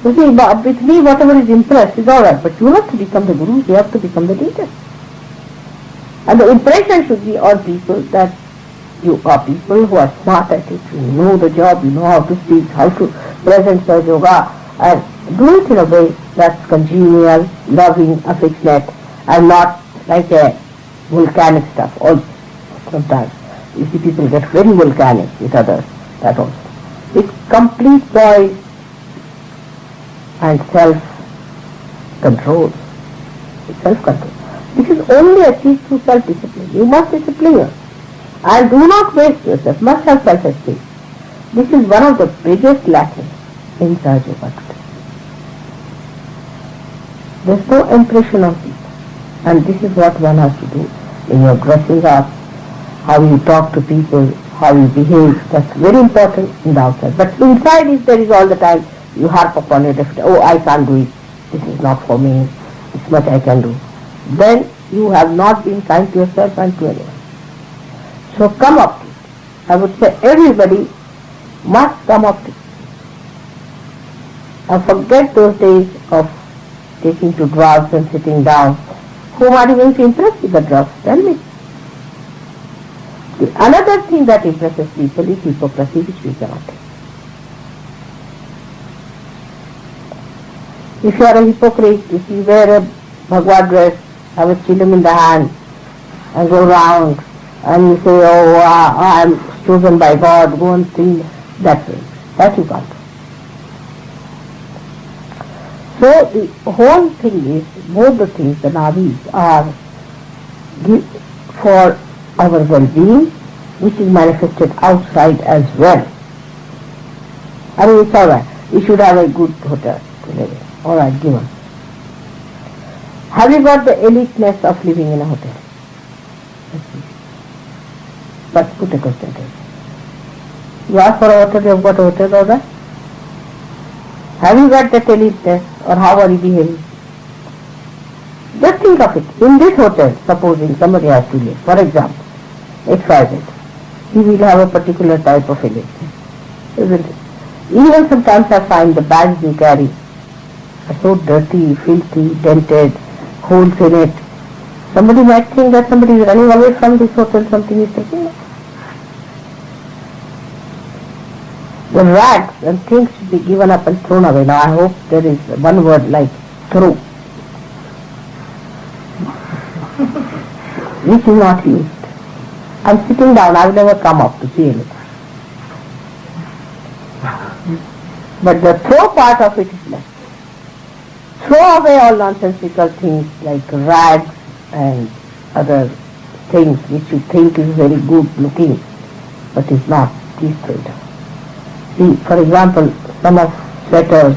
You see, with me whatever is impressed is alright, but you have to become the guru, you have to become the leader. And the impression should be on people that you are people who are smart at it, you know the job, you know how to speak, how to present your yoga, and do it in a way that's congenial, loving, affectionate, and not like a volcanic stuff also sometimes. You see people get very volcanic with others, that also. With complete poise and self-control. Self-control. This is only achieved through self-discipline. You must discipline yourself. And do not waste yourself. Must have self-esteem. This is one of the biggest lacking in Sahaja Yoga today. There is no impression of people. And this is what one has to do in your dressing up, how you talk to people, how you behave. That's very important in the outside. But inside is there is all the time you harp upon it. Oh, I can't do it. This is not for me. This much I can do. Then you have not been kind to yourself and to anyone. So come up to it. I would say everybody must come up to it. And forget those days of taking to drugs and sitting down. Whom are you going to impress with the drugs? Tell me. Another thing that impresses people is hypocrisy, which we cannot take. If you are a hypocrite, if you wear a Bhagavad dress, have a chillum in the hand, and go round, and you say, oh, I am chosen by God, go and sing that way. That you can't do. So the whole thing is, both the things, the nadis, are for our well-being, which is manifested outside as well. I mean, it's alright. You should have a good hotel to live in. Alright, give us. Have you got the eliteness of living in a hotel? But put a question to it. You ask for a hotel, you have got a hotel, alright? Have you got that eliteness, or how are you behaving? Just think of it. In this hotel, supposing somebody has to live, for example, XYZ, he will have a particular type of eliteness, isn't it? Even sometimes I find the bags you carry are so dirty, filthy, dented, holes in it. Somebody might think that somebody is running away from this hotel, something is taking it. The rags and things should be given up and thrown away. Now I hope there is one word like throw, which is not used. I'm sitting down, I will never come up to see anything. But the throw part of it is left. Throw away all nonsensical things like rags and other things which you think is very good looking, but is not. Please throw it away. See, for example, some of sweaters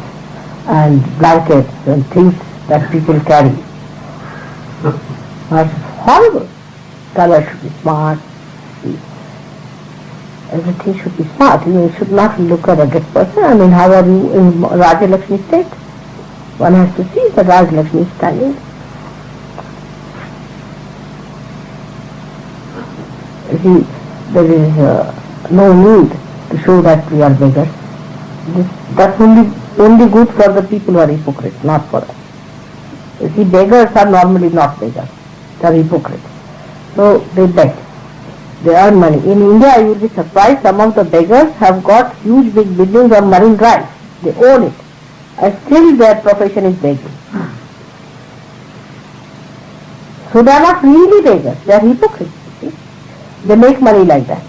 and blankets and things that people carry are horrible. Color should be smart. Everything should be smart. You should not look at a dead person. I mean, how are you in Raj Lakshmi state? One has to see that Raj Lakshmi is standing. You see, there is no need to show that we are beggars. That's only good for the people who are hypocrites, not for us. You see, beggars are normally not beggars. They are hypocrites. So they beg. They earn money. In India, you will be surprised, some of the beggars have got huge big buildings on Marine Drive. They own it. And still their profession is begging. So they are not really beggars. They are hypocrites. You see? They make money like that.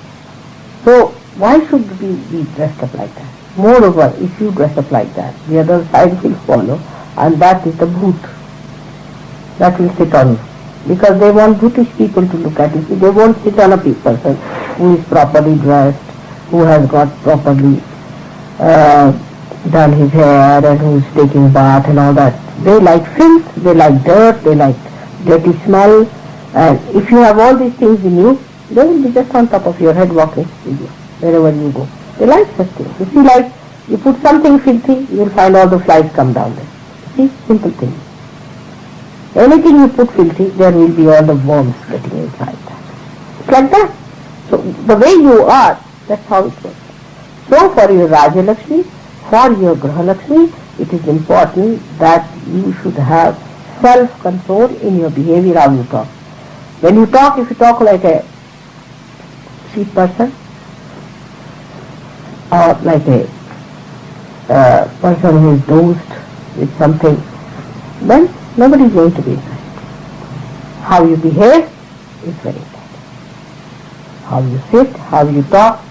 So why should we be dressed up like that? Moreover, if you dress up like that, the other side will follow, and that is the bhoot. That will sit on you. Because they want brutish people to look at you. They won't sit on a person who is properly dressed, who has got properly done his hair and who is taking bath and all that. They like filth, they like dirt, they like dirty smell, and if you have all these things in you, they will be just on top of your head walking with you wherever you go. They like such things. You see, like you put something filthy, you will find all the flies come down there. See, simple thing. Anything you put filthy, there will be all the worms getting inside that. It's like that. So the way you are, that's how it works. So for your Raj Lakshmi, for your Graha Lakshmi, it is important that you should have self-control in your behavior, how you talk. When you talk, if you talk like a sweet person, or like a person who is dosed with something, then nobody is going to be interested. How you behave is very important. How you sit, how you talk.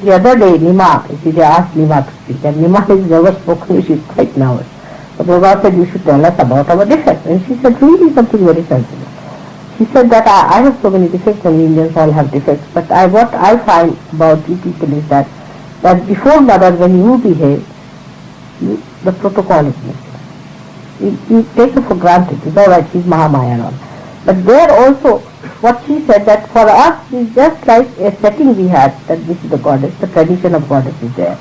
The other day, Nima, you see, they asked Nima to speak, and Nima has never spoken, she is quite nervous. But Baba said, you should tell us about our defects. And she said, really something very sensible. She said that I have so many defects, and Indians all have defects, but what I find about you people is that before mother, when you behave, the protocol is missing. You take her for granted. It's all right, she's Mahamaya and all. But there also, what she said, that for us is just like a setting we had, that this is the goddess, the tradition of goddess is there.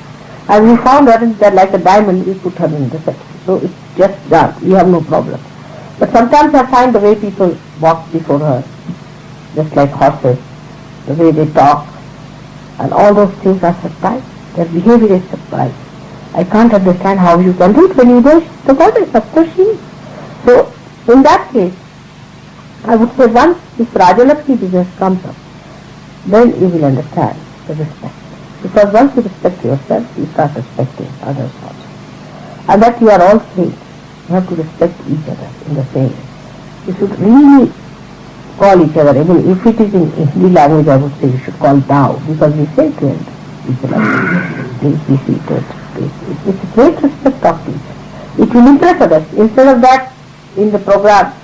And we found her that like a diamond, we put her in the setting. So it's just done. We have no problem. But sometimes I find the way people walk before her, just like horses, the way they talk, and all those things are surprised. Their behavior is surprised. I can't understand how you can do it when you know she's the goddess. Of course she is. So in that case, I would say once this Raj Lakshmi business comes up, then you will understand the respect. Because once you respect yourself, you start respecting others also. And that you are all saints. You have to respect each other in the same way. You should really call each other, even if it is in Hindi language, I would say you should call thou, because we say to each other, please be seated, please. It's a great respect of each other. It will impress others. Instead of that, in the program,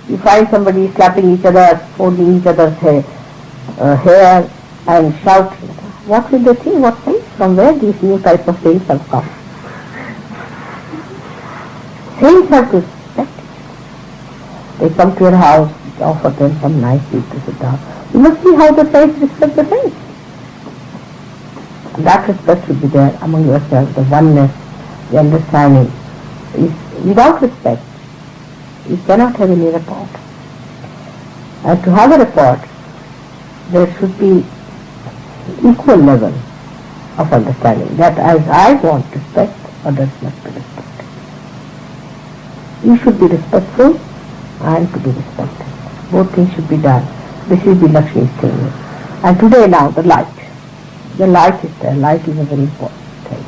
you find somebody slapping each other, holding each other's hair and shouting. What will they think? What things? From where these new type of things have come? Saints have to respect each other. They come to your house, you offer them some nice food to sit down. You must see how the saints respect the saints. And that respect should be there among yourselves, the oneness, the understanding. Without respect, you cannot have any rapport. And to have a rapport, there should be equal level of understanding, that as I want respect, others must be respected. You should be respectful and to be respected. Both things should be done. This is the Lakshmi's thing. And today now, the light. The light is there. Light is a very important thing.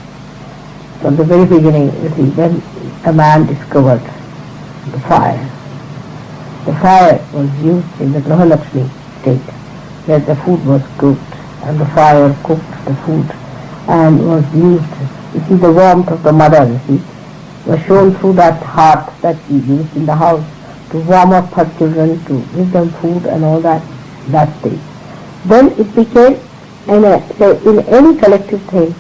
From the very beginning, you see, when a man discovered the fire was used in the Graha Lakshmi state, where the food was cooked, and the fire cooked the food and was used. You see, the warmth of the mother, you see, was shown through that hearth that she used in the house to warm up her children, to give them food and all that stage. Then it became, in any collective thing,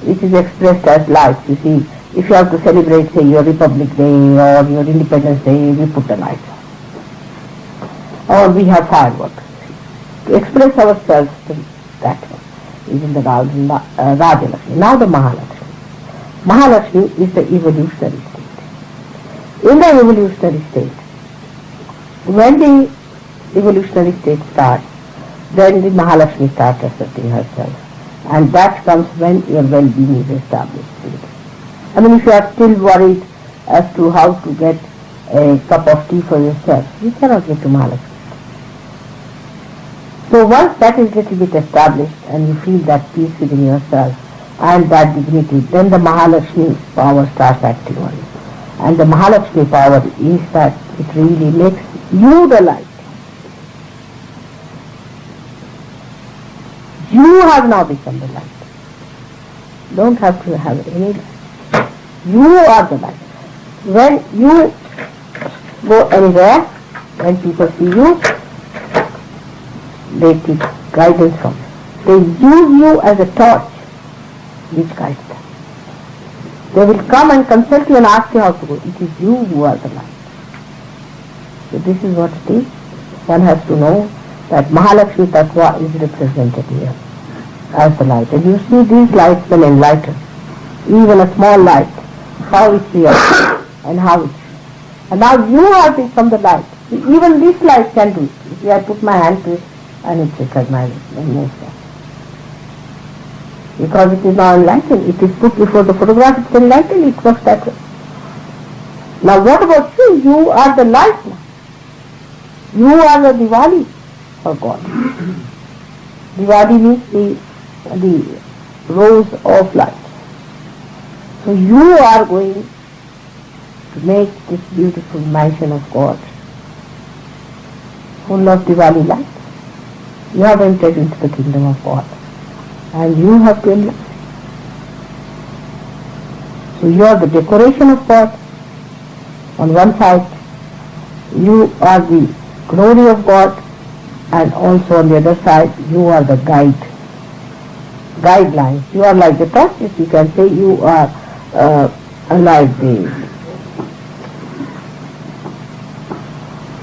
which is expressed as light. You see, if you have to celebrate, say, your Republic Day or your Independence Day, we put the lights on. Or we have fireworks. To express ourselves to that one is in the Raj Lakshmi. Now the Mahalakshmi. Mahalakshmi is the evolutionary state. In the evolutionary state, when the evolutionary state starts, then the Mahalakshmi starts asserting herself. And that comes when your well-being is established. I mean, if you are still worried as to how to get a cup of tea for yourself, you cannot get to Mahalakshmi. So once that is little bit established and you feel that peace within yourself and that dignity, then the Mahalakshmi power starts acting on you. And the Mahalakshmi power is that it really makes you the light. You have now become the light. Don't have to have any light. You are the light. When you go anywhere, when people see you, they take guidance from you. They use you as a torch which guides them. They will come and consult you and ask you how to go. It is you who are the light. So this is what it is. One has to know that Mahalakshmi Tattva is represented here as the light. And you see these lights will enlighten. Even a small light, how it reacts and how it. And now you have become the light. Even this light can do it. If I put my hand to it and it recognizes and moves on. Because it is now enlightened, it is put before the photograph, it is enlightened, it works that way. Now what about you? You are the light now. You are the Diwali for God. Diwali means the rose of light. So you are going to make this beautiful mansion of God full of Diwali light. You have entered into the kingdom of God and you have to enlighten. So you are the decoration of God. On one side, you are the glory of God, and also on the other side, you are the guidelines. You are like the torches. You can say you are like the,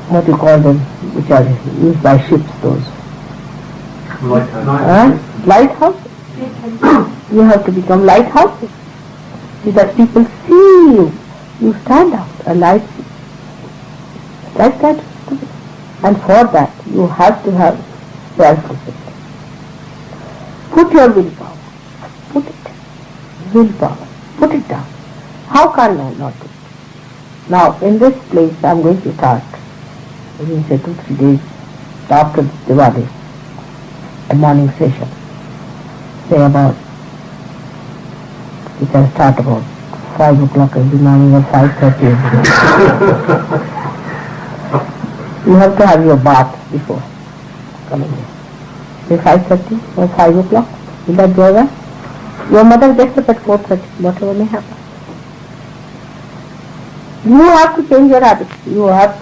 what do you call them, which are used by ships, those. Lighthouse. You have to become lighthouses so that people see you. You stand out, a light. Like that. And for that, you have to have self-discipline. Put your willpower. Put it. Willpower. Put it down. How can I not do it? Now, in this place, I am going to start, within say 2-3 days, after Diwali, a morning session. Say about, we can start about 5 o'clock every morning or 5:30 every morning. You have to have your bath before coming here. Say 5:30 or 5 o'clock. Will that be alright? Your mother gets up at 4:30, whatever may happen. You have to change your habits. You have to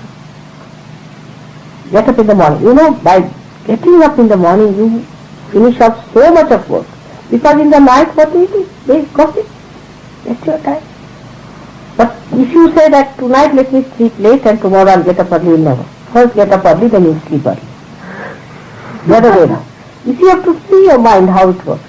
get up in the morning. You know, by getting up in the morning, you finish up so much of work. Because in the night, what do you do? There is gossip. That's your time. But if you say that tonight let me sleep late and tomorrow I'll get up early, you'll never. First get up early, then you sleep early. The other way now. You see, you have to see your mind how it works.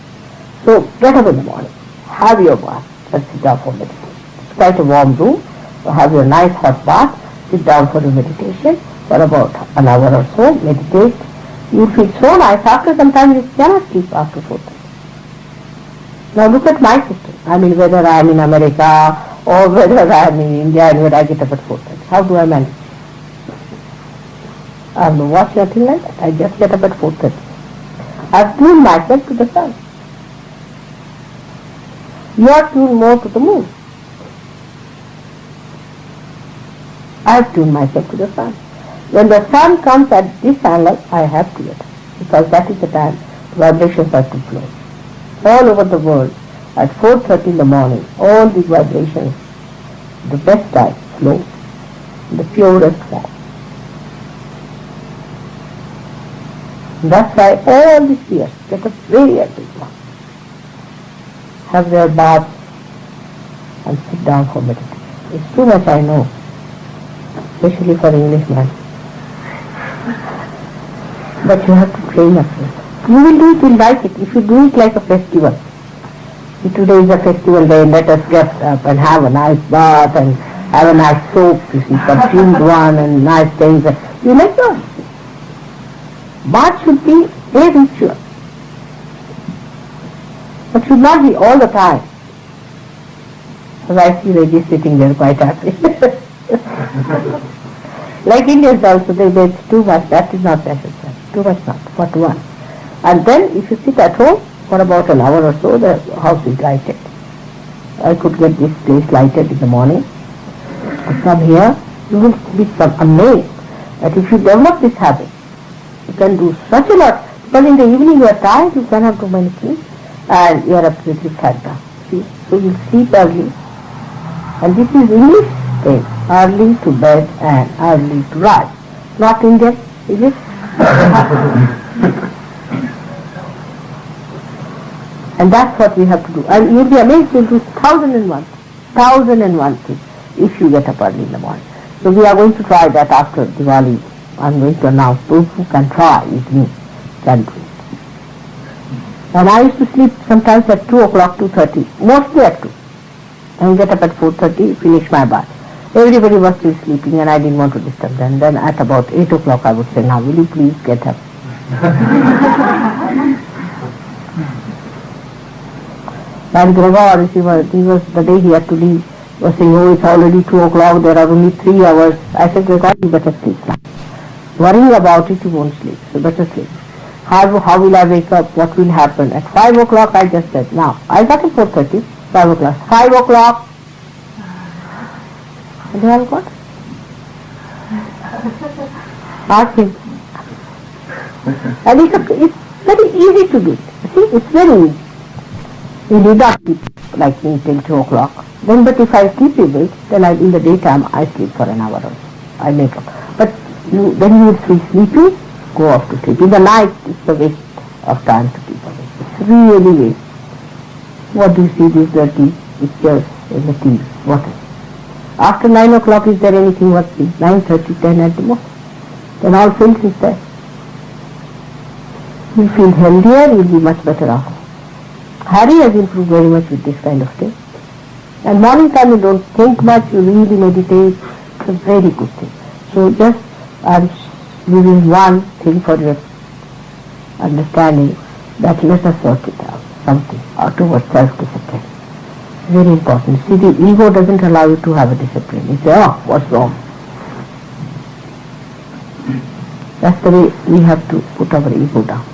So get up in the morning, have your bath, and sit down for meditation. It's quite a warm room, so have your nice hot bath, sit down for your meditation for about an hour or so, meditate. You feel so nice. After some time you cannot sleep after 4:30. Now look at my system. I mean, whether I am in America or whether I am in India and where I get up at 4:30. How do I manage? I have no watch, nothing like that. I just get up at 4:30. I have tuned myself to the sun. You are tuned more to the moon. I have tuned myself to the sun. When the sun comes at this angle, I have to get up, because that is the time vibrations are to flow. All over the world, at 4:30 in the morning, all these vibrations, the best type, flow, the purest form. That's why all the spheres get up very early, have their baths and sit down for meditation. It's too much, I know, especially for Englishmen. But you have to train yourself. You will do it, you'll like it. If you do it like a festival. If today is a festival day, let us get up and have a nice bath and have a nice soap, you see, perfumed one and nice things. You like that. Bath should be a ritual. It should not be all the time. As I see ladies sitting there quite happy. Like Indians also, they bathe too much. That is not necessary. Too much not, but one. And then if you sit at home for about an hour or so, the house is lighted. I could get this place lighted in the morning. From here, you will be amazed that if you develop this habit, you can do such a lot. Because in the evening you are tired, you cannot do many things, and you are absolutely fed down. See? So you sleep early. And this is English thing, early to bed and early to rise. Not Indian, is it? And that's what we have to do. And you'll be amazed, you'll do 1001 things if you get up early in the morning. So we are going to try that after Diwali. I'm going to announce those who can try with me can do it. And I used to sleep sometimes at 2 o'clock, 2:30, mostly at 2. And get up at 4:30, finish my bath. Everybody was still sleeping and I didn't want to disturb them. Then at about 8 o'clock I would say, now will you please get up? And Gregor, he was the day he had to leave, was saying, oh, it's already 2 o'clock, there are only 3 hours. I said, Gregor, you better sleep now. Worrying about it, you won't sleep, so better sleep. How will I wake up? What will happen? At 5 o'clock I just said, now, I got at 4:30, 5 o'clock. 5 o'clock. And they all got. Ask him. And it's very easy to do it. See, it's very easy. You need not sleep like me till 2 o'clock. Then, but if I sleep a bit, then in the daytime I sleep for an hour or so. I make up. But then you will feel sleepy, go off to sleep. In the night, it's a waste of time to keep awake. It's really waste. What do you see these dirty pictures in the TV? What is it? After 9 o'clock, is there anything worth seeing? 9:30, 10 at the most. Then all filth is there. You'll feel healthier, you'll be much better off. Harry has improved very much with this kind of thing. And morning time you don't think much, you really meditate. It's a very good thing. So just I'm giving one thing for your understanding, that let us work it out, something, or towards self-discipline. Very important. See, the ego doesn't allow you to have a discipline. You say, oh, what's wrong? That's the way we have to put our ego down.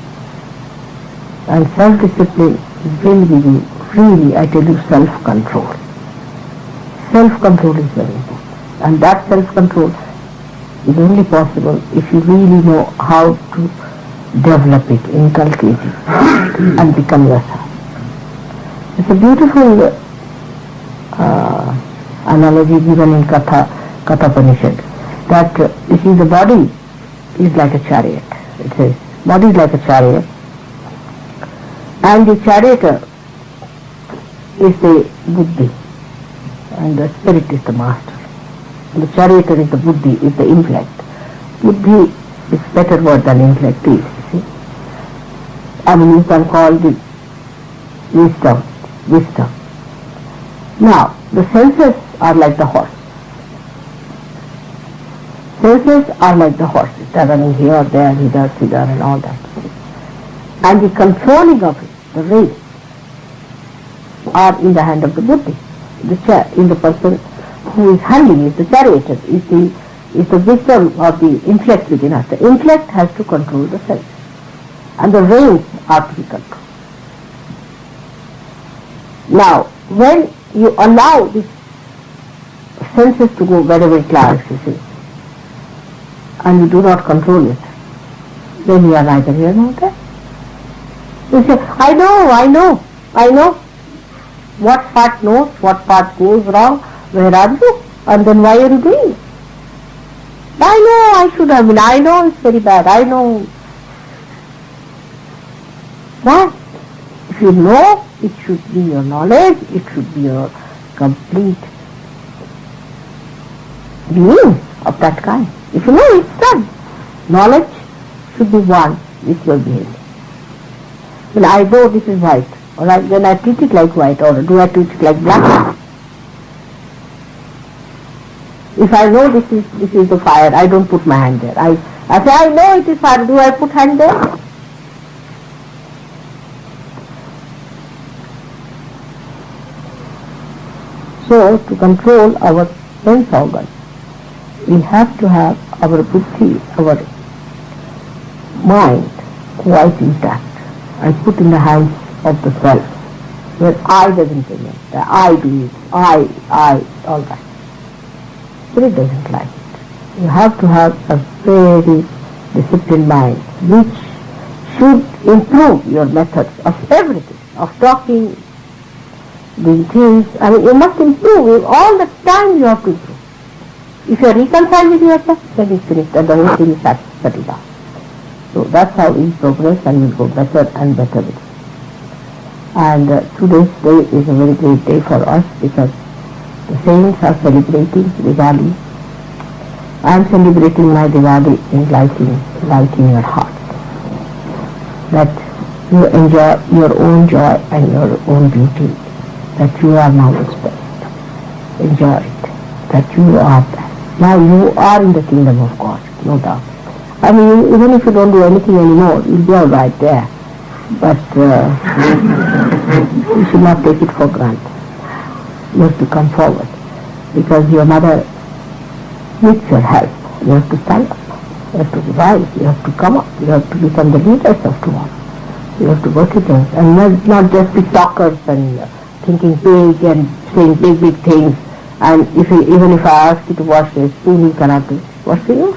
And self-discipline will give you, really, I tell you, self-control. Self-control is very important. And that self-control is only possible if you really know how to develop it, inculcate it, and become yourself. It's a beautiful analogy given in Katha Upanishad, that you see, the body is like a chariot. It says, body is like a chariot, and the charioteer is the buddhi, and the spirit is the master. The charioteer is the buddhi, is the intellect. Buddhi is better word than intellect is, you see. I mean, you can call the wisdom. Now, the senses are like the horse. Senses are like the horses. They are running here, there, hither, and all that. And the controlling of it, the reins, are in the hand of the buddhi. In the person who is handling it, the charioteer, is the wisdom of the intellect within us. The intellect has to control the senses, and the reins are to be controlled. Now, when you allow these senses to go very, very close, you see, and you do not control it, then you are neither here nor there. You say, I know. What part knows, what part goes wrong, where are you? And then why are you doing it? I know it's very bad, I know. Why? If you know, it should be your knowledge, it should be your complete being of that kind. If you know, it's done. Knowledge should be one with your behavior. Well, I know this is white, alright, then I treat it like white, or do I treat it like black? If I know this is the fire, I don't put my hand there. I I say, I know it is hard. Do I put hand there? So, to control our sense organ, we have to have our buddhi, our mind quite intact and put in the hands of the self, where I doesn't remain, I do it, all that. Spirit doesn't like it. You have to have a very disciplined mind, which should improve your methods of everything, of talking, doing things. I mean, you must improve. All the time you have to improve. If you are reconciled with yourself, then it's finished, and the whole thing is settled down. So that's how we progress and will go better and better with it. And today's day is a very great day for us because the saints are celebrating Diwali. I am celebrating my Diwali in lighting your heart. That you enjoy your own joy and your own beauty, that you are now expressed. Enjoy it, that you are there. Now you are in the kingdom of God, no doubt. I mean, even if you don't do anything anymore, you'll be all right there. But you should not take it for granted. You have to come forward because your mother needs your help. You have to stand up. You have to rise. You have to come up. You have to become the leaders of tomorrow. You have to go to them and not just be talkers and thinking big and saying big things. And even if I ask you to wash the spoon, you cannot do it. What's for you?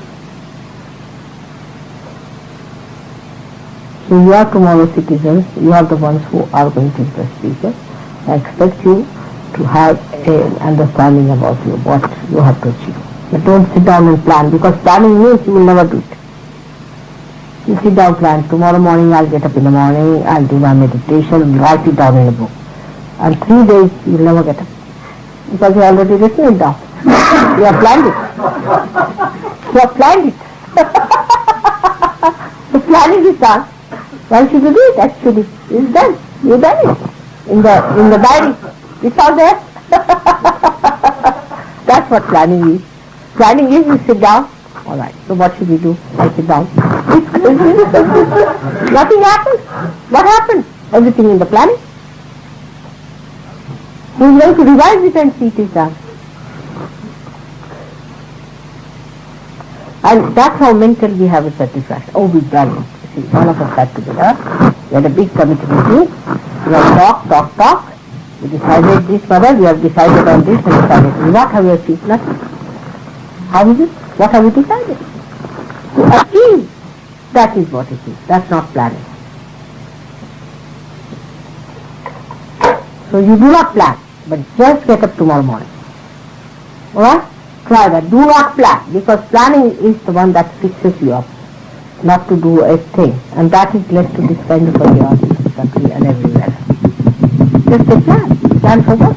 So you are tomorrow's citizens. You are the ones who are going to impress people. I expect you to have an understanding about what you have to achieve. But don't sit down and plan, because planning means you will never do it. You sit down, plan. Tomorrow morning I'll get up in the morning, I'll do my meditation, write it down in a book. And 3 days you will never get up. Because you have already written it down. You have planned it. You have planned it. The planning is done. Why should you do it actually? It's done. You done it. In the diary. It's all there. That's what planning is. Planning is you sit down. Alright, so what should we do? Write it down. Nothing happened. What happened? Everything in the planning. Who is going to revise it and see it is done? And that's how mentally we have a satisfaction. Oh, we've done it. See, all of us sat together. We had a big committee meeting. We have talked. We decided this, mother, we have decided on this and decided. What have you achieved? Nothing. How is it? What have you decided? To achieve. That is what it is. That's not planning. So you do not plan, but just get up tomorrow morning. Alright? Try that. Do not plan, because planning is the one that fixes you up, not to do a thing. And that is led to this kind of chaos in this country and everywhere. Just a plan. Plan for what?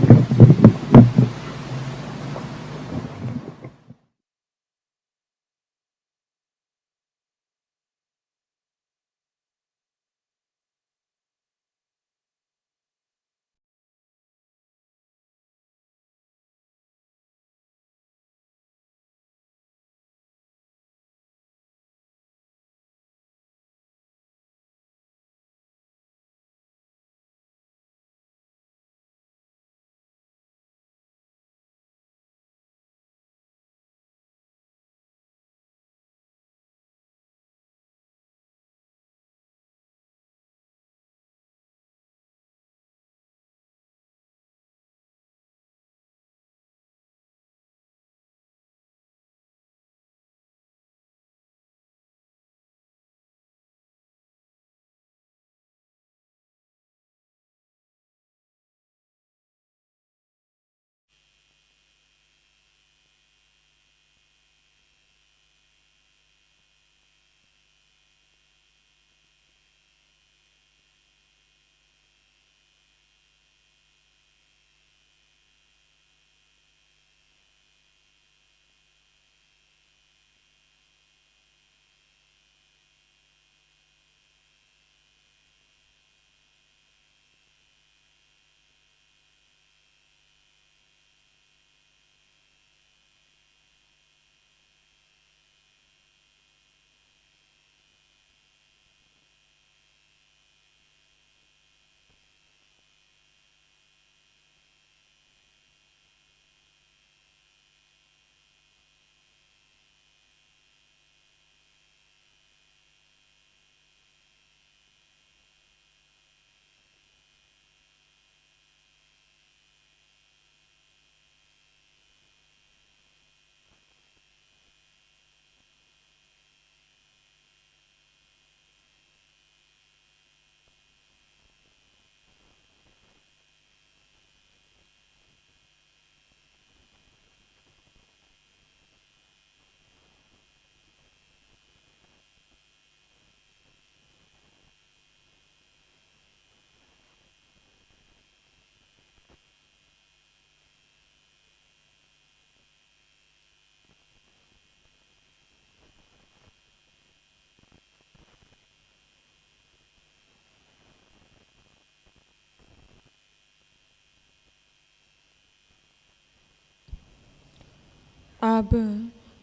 अब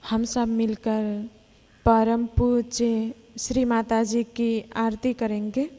हम सब मिलकर परम पूज्य श्री माता जी की आरती करेंगे।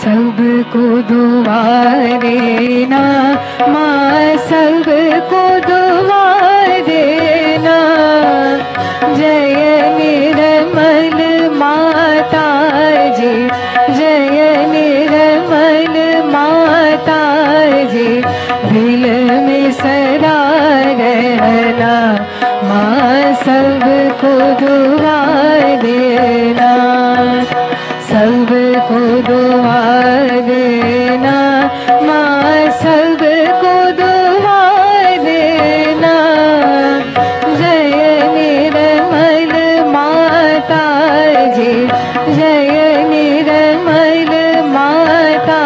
सबको दुआ देना माँ, सबको दुआ देना। जय निर्मल माता जी, जय निर्मल माता जी। दिल में सदा रहना माँ, सबको दुआ देना, सबको दुआ देना माँ, सबको दुआ देना। जय निर्मल माता जी, जय निर्मल माता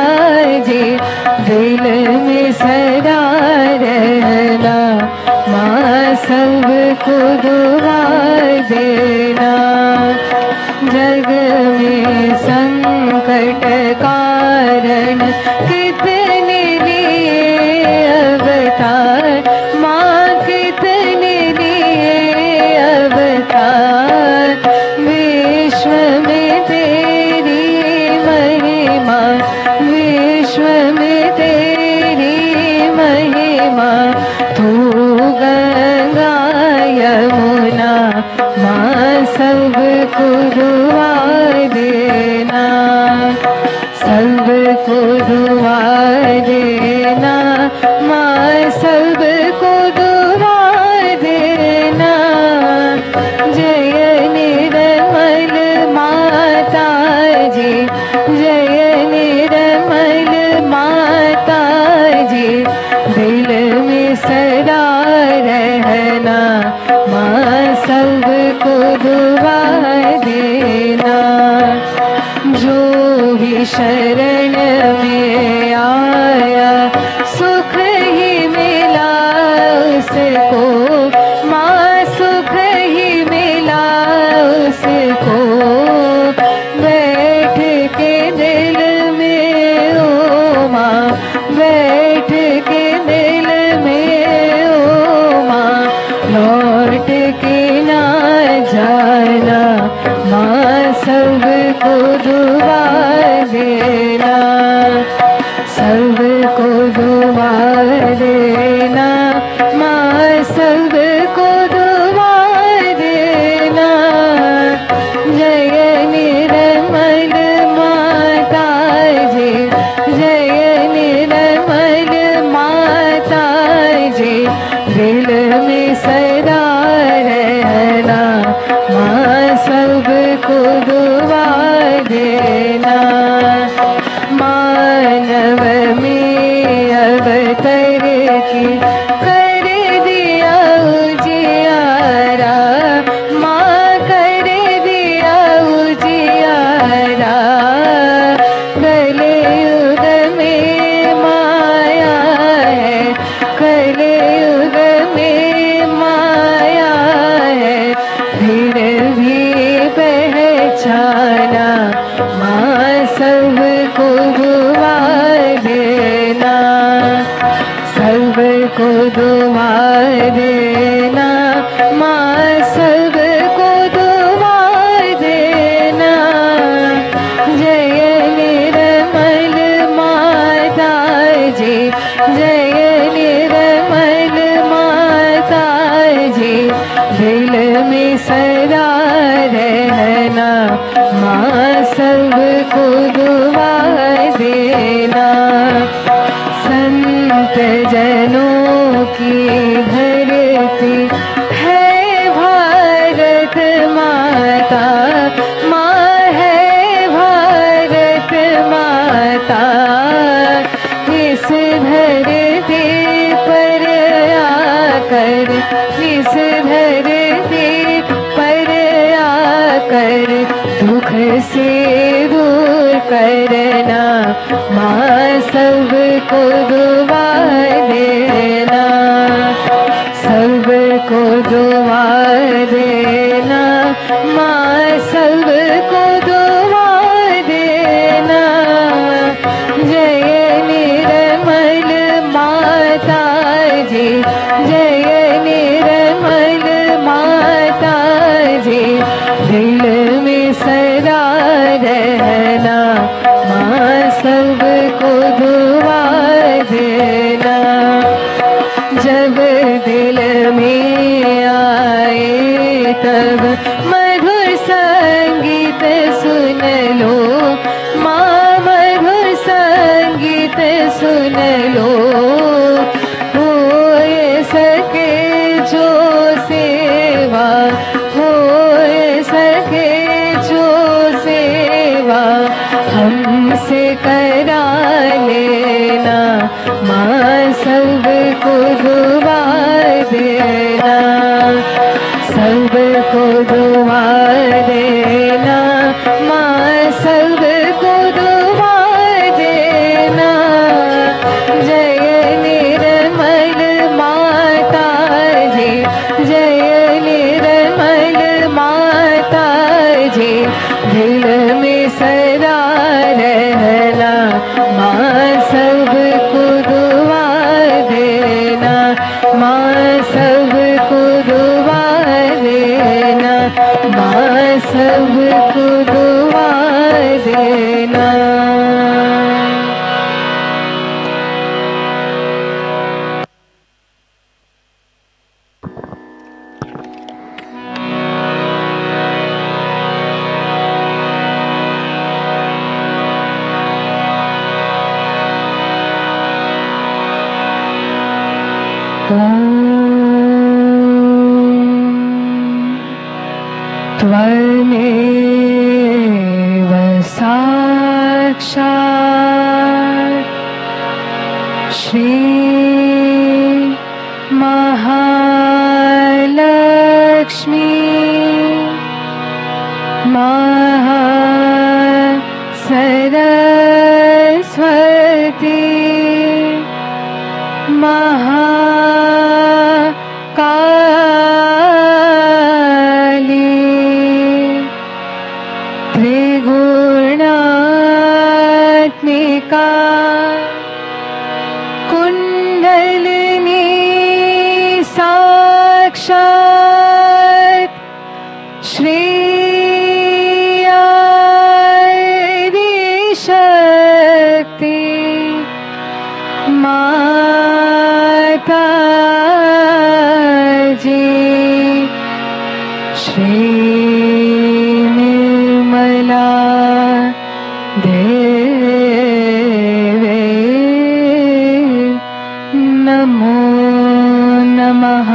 जी। दिल में सदा रहना माँ, सबको दुआ देना। जग में संकट कारण कितने लिए अवतार माँ, कितने लिए अवतार। विश्व में तेरी महिमा, विश्व में तेरी महिमा। तू गंगा यमुना माँ, सबको दुआ देना, सबको दुआ देना माँ, सबको दुआ देना। जय निर्मल माता जी, जय निर्मल माता जी। दिल में सदा रहना माँ, सबको दुआ देना। जो भी शरण में आया सुख ही मिला उसको माँ, सुख ही मिला उसको। बैठ के दिल में ओ माँ, बैठ के दिल में ओ माँ। लौट के ना जाना माँ, सब सबको दुआ देना, माँ सबको दुआ देना। जय निर्मल माता जी, जय निर्मल माता जी, दिल में सदा रहना, माँ सबको दुआ देना। संत जनों की धरती है भारत माता, माँ है भारत माता। इस धरती पर आकर, इस धरती पर आकर दुख से दूर करना, माँ सबको दुआ देना, सबको दुआ देना, माँ सबको दुआ देना। जय निर्मल माता जी, जय निर्मल माता जी, दिल में सदा रहना, माँ सबको दुआ देना। जब दिल में आए तब मधुर संगीत सुन लो, माँ मधुर संगीत सुन लो। हो सके जो सेवा, हो सके जो सेवा हमसे करा लेना, माँ सबको दुआ देना, सबको दुआ देना, माँ सबको दुआ देना। जय निर्मल माता जी, जय निर्मल माता जी, दिल में सदा रहना, माँ सबको दुआ देना, माँ सबको दुआ देना, माँ सबको दुआ देना। त्वमेव साक्षात् श्री महालक्ष्मी महासरस्वती महाकाली त्रिगुणात्मिका कुंडलिनी साक्षात् श्री शक्ति माता जी श्री निर्मला देवे नमो नमः।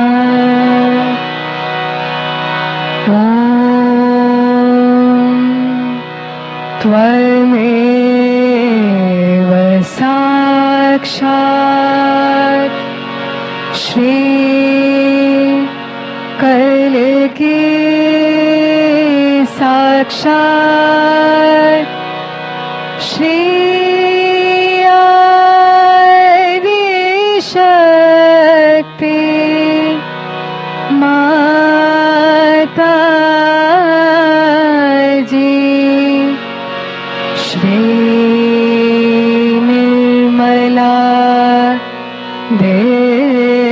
त्वमेव साक्षात् श्री कल्कि साक्षात् श्री आदिशक्ति माता जी श्री निर्मला देवी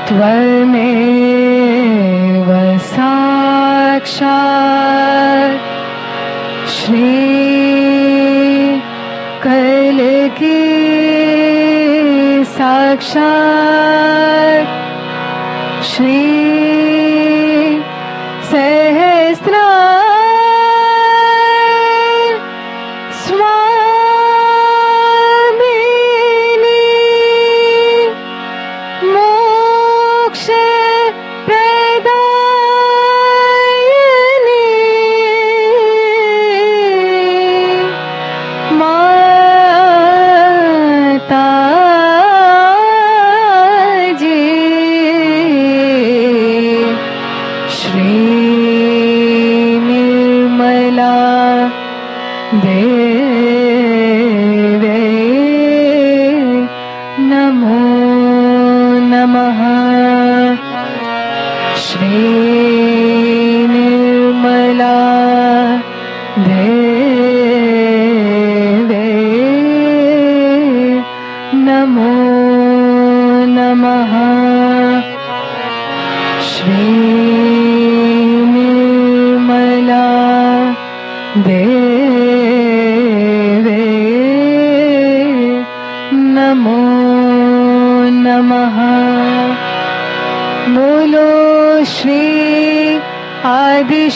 त्वमेव साक्षात् श्री कलकी साक्षात् श्री सहस्रा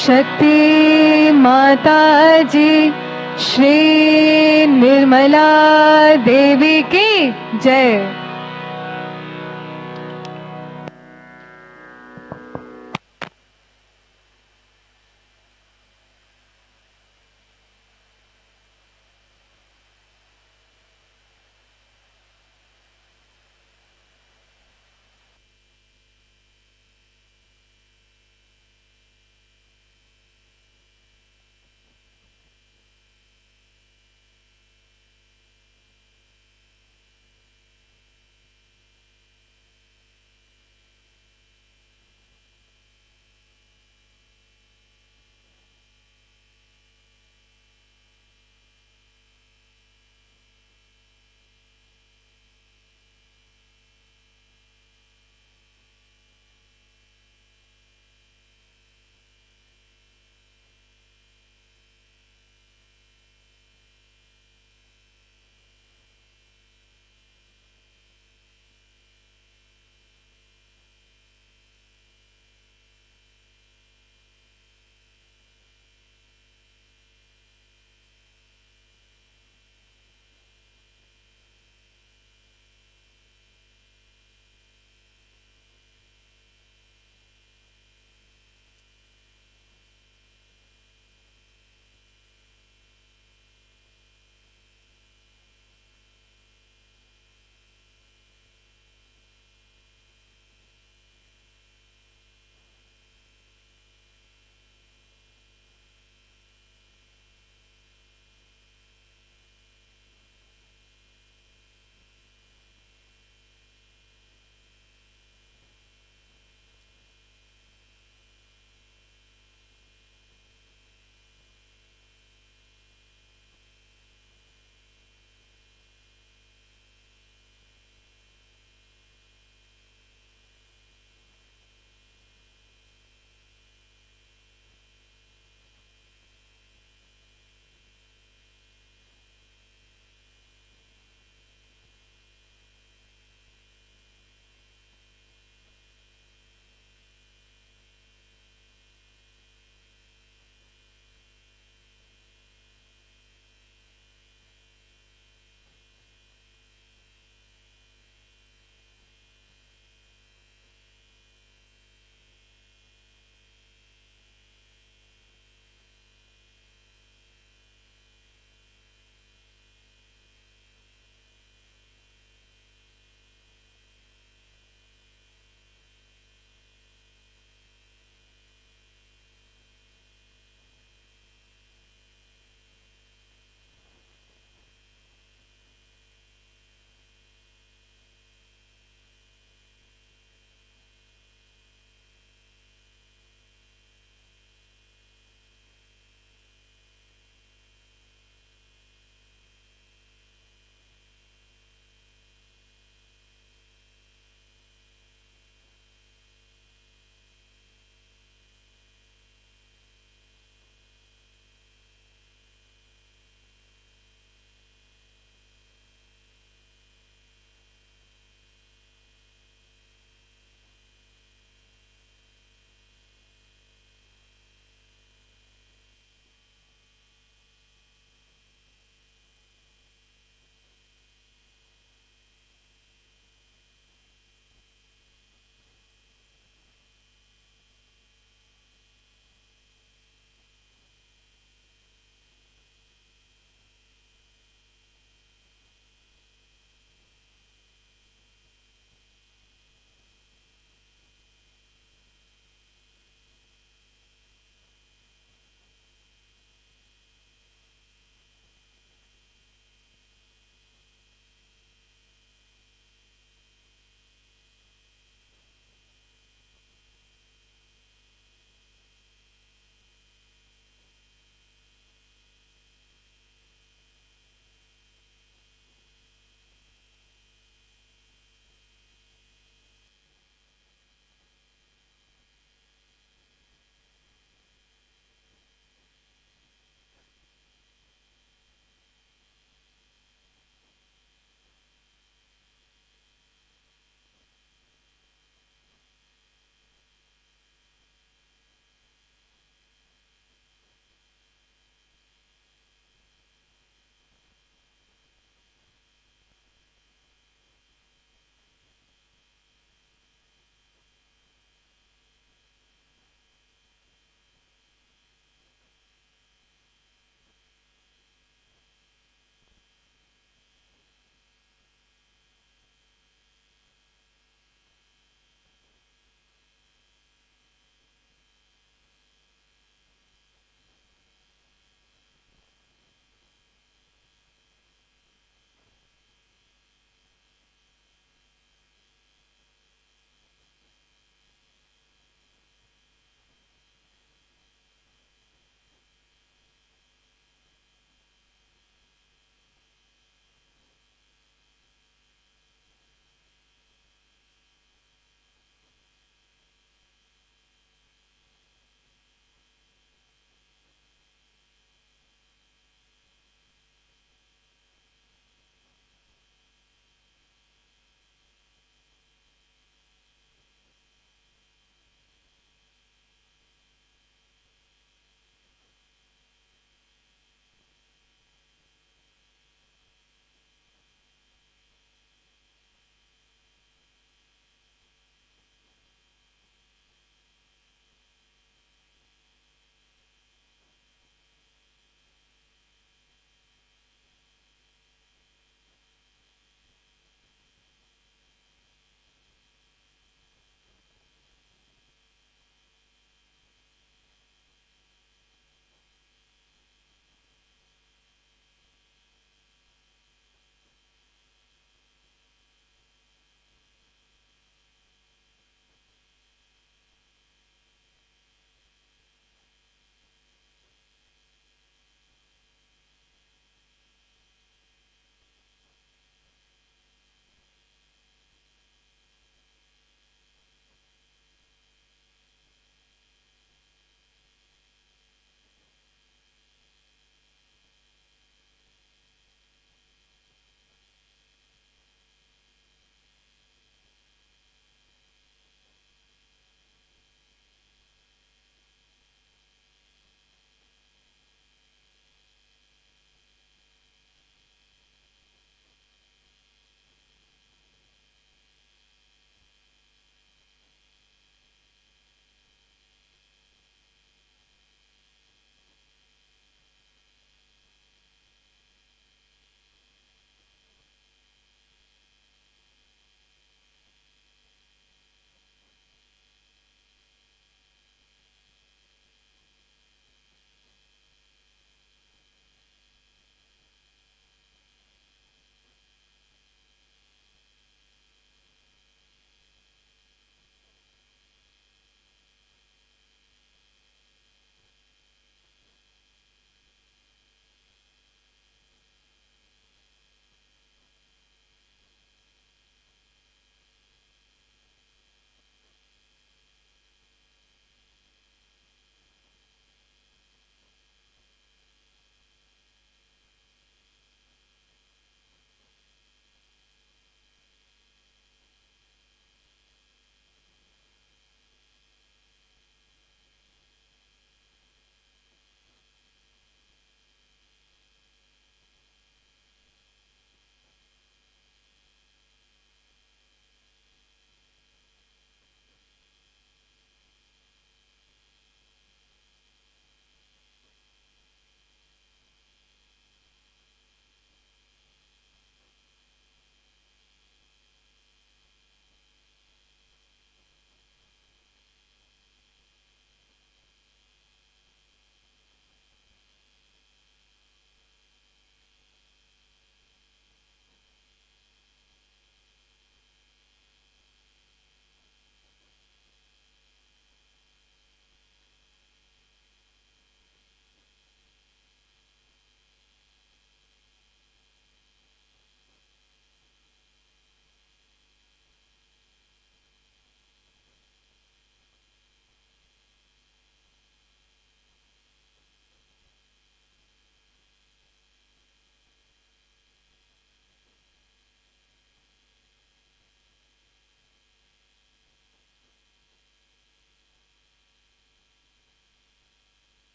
शक्ति माता जी श्री निर्मला देवी की जय।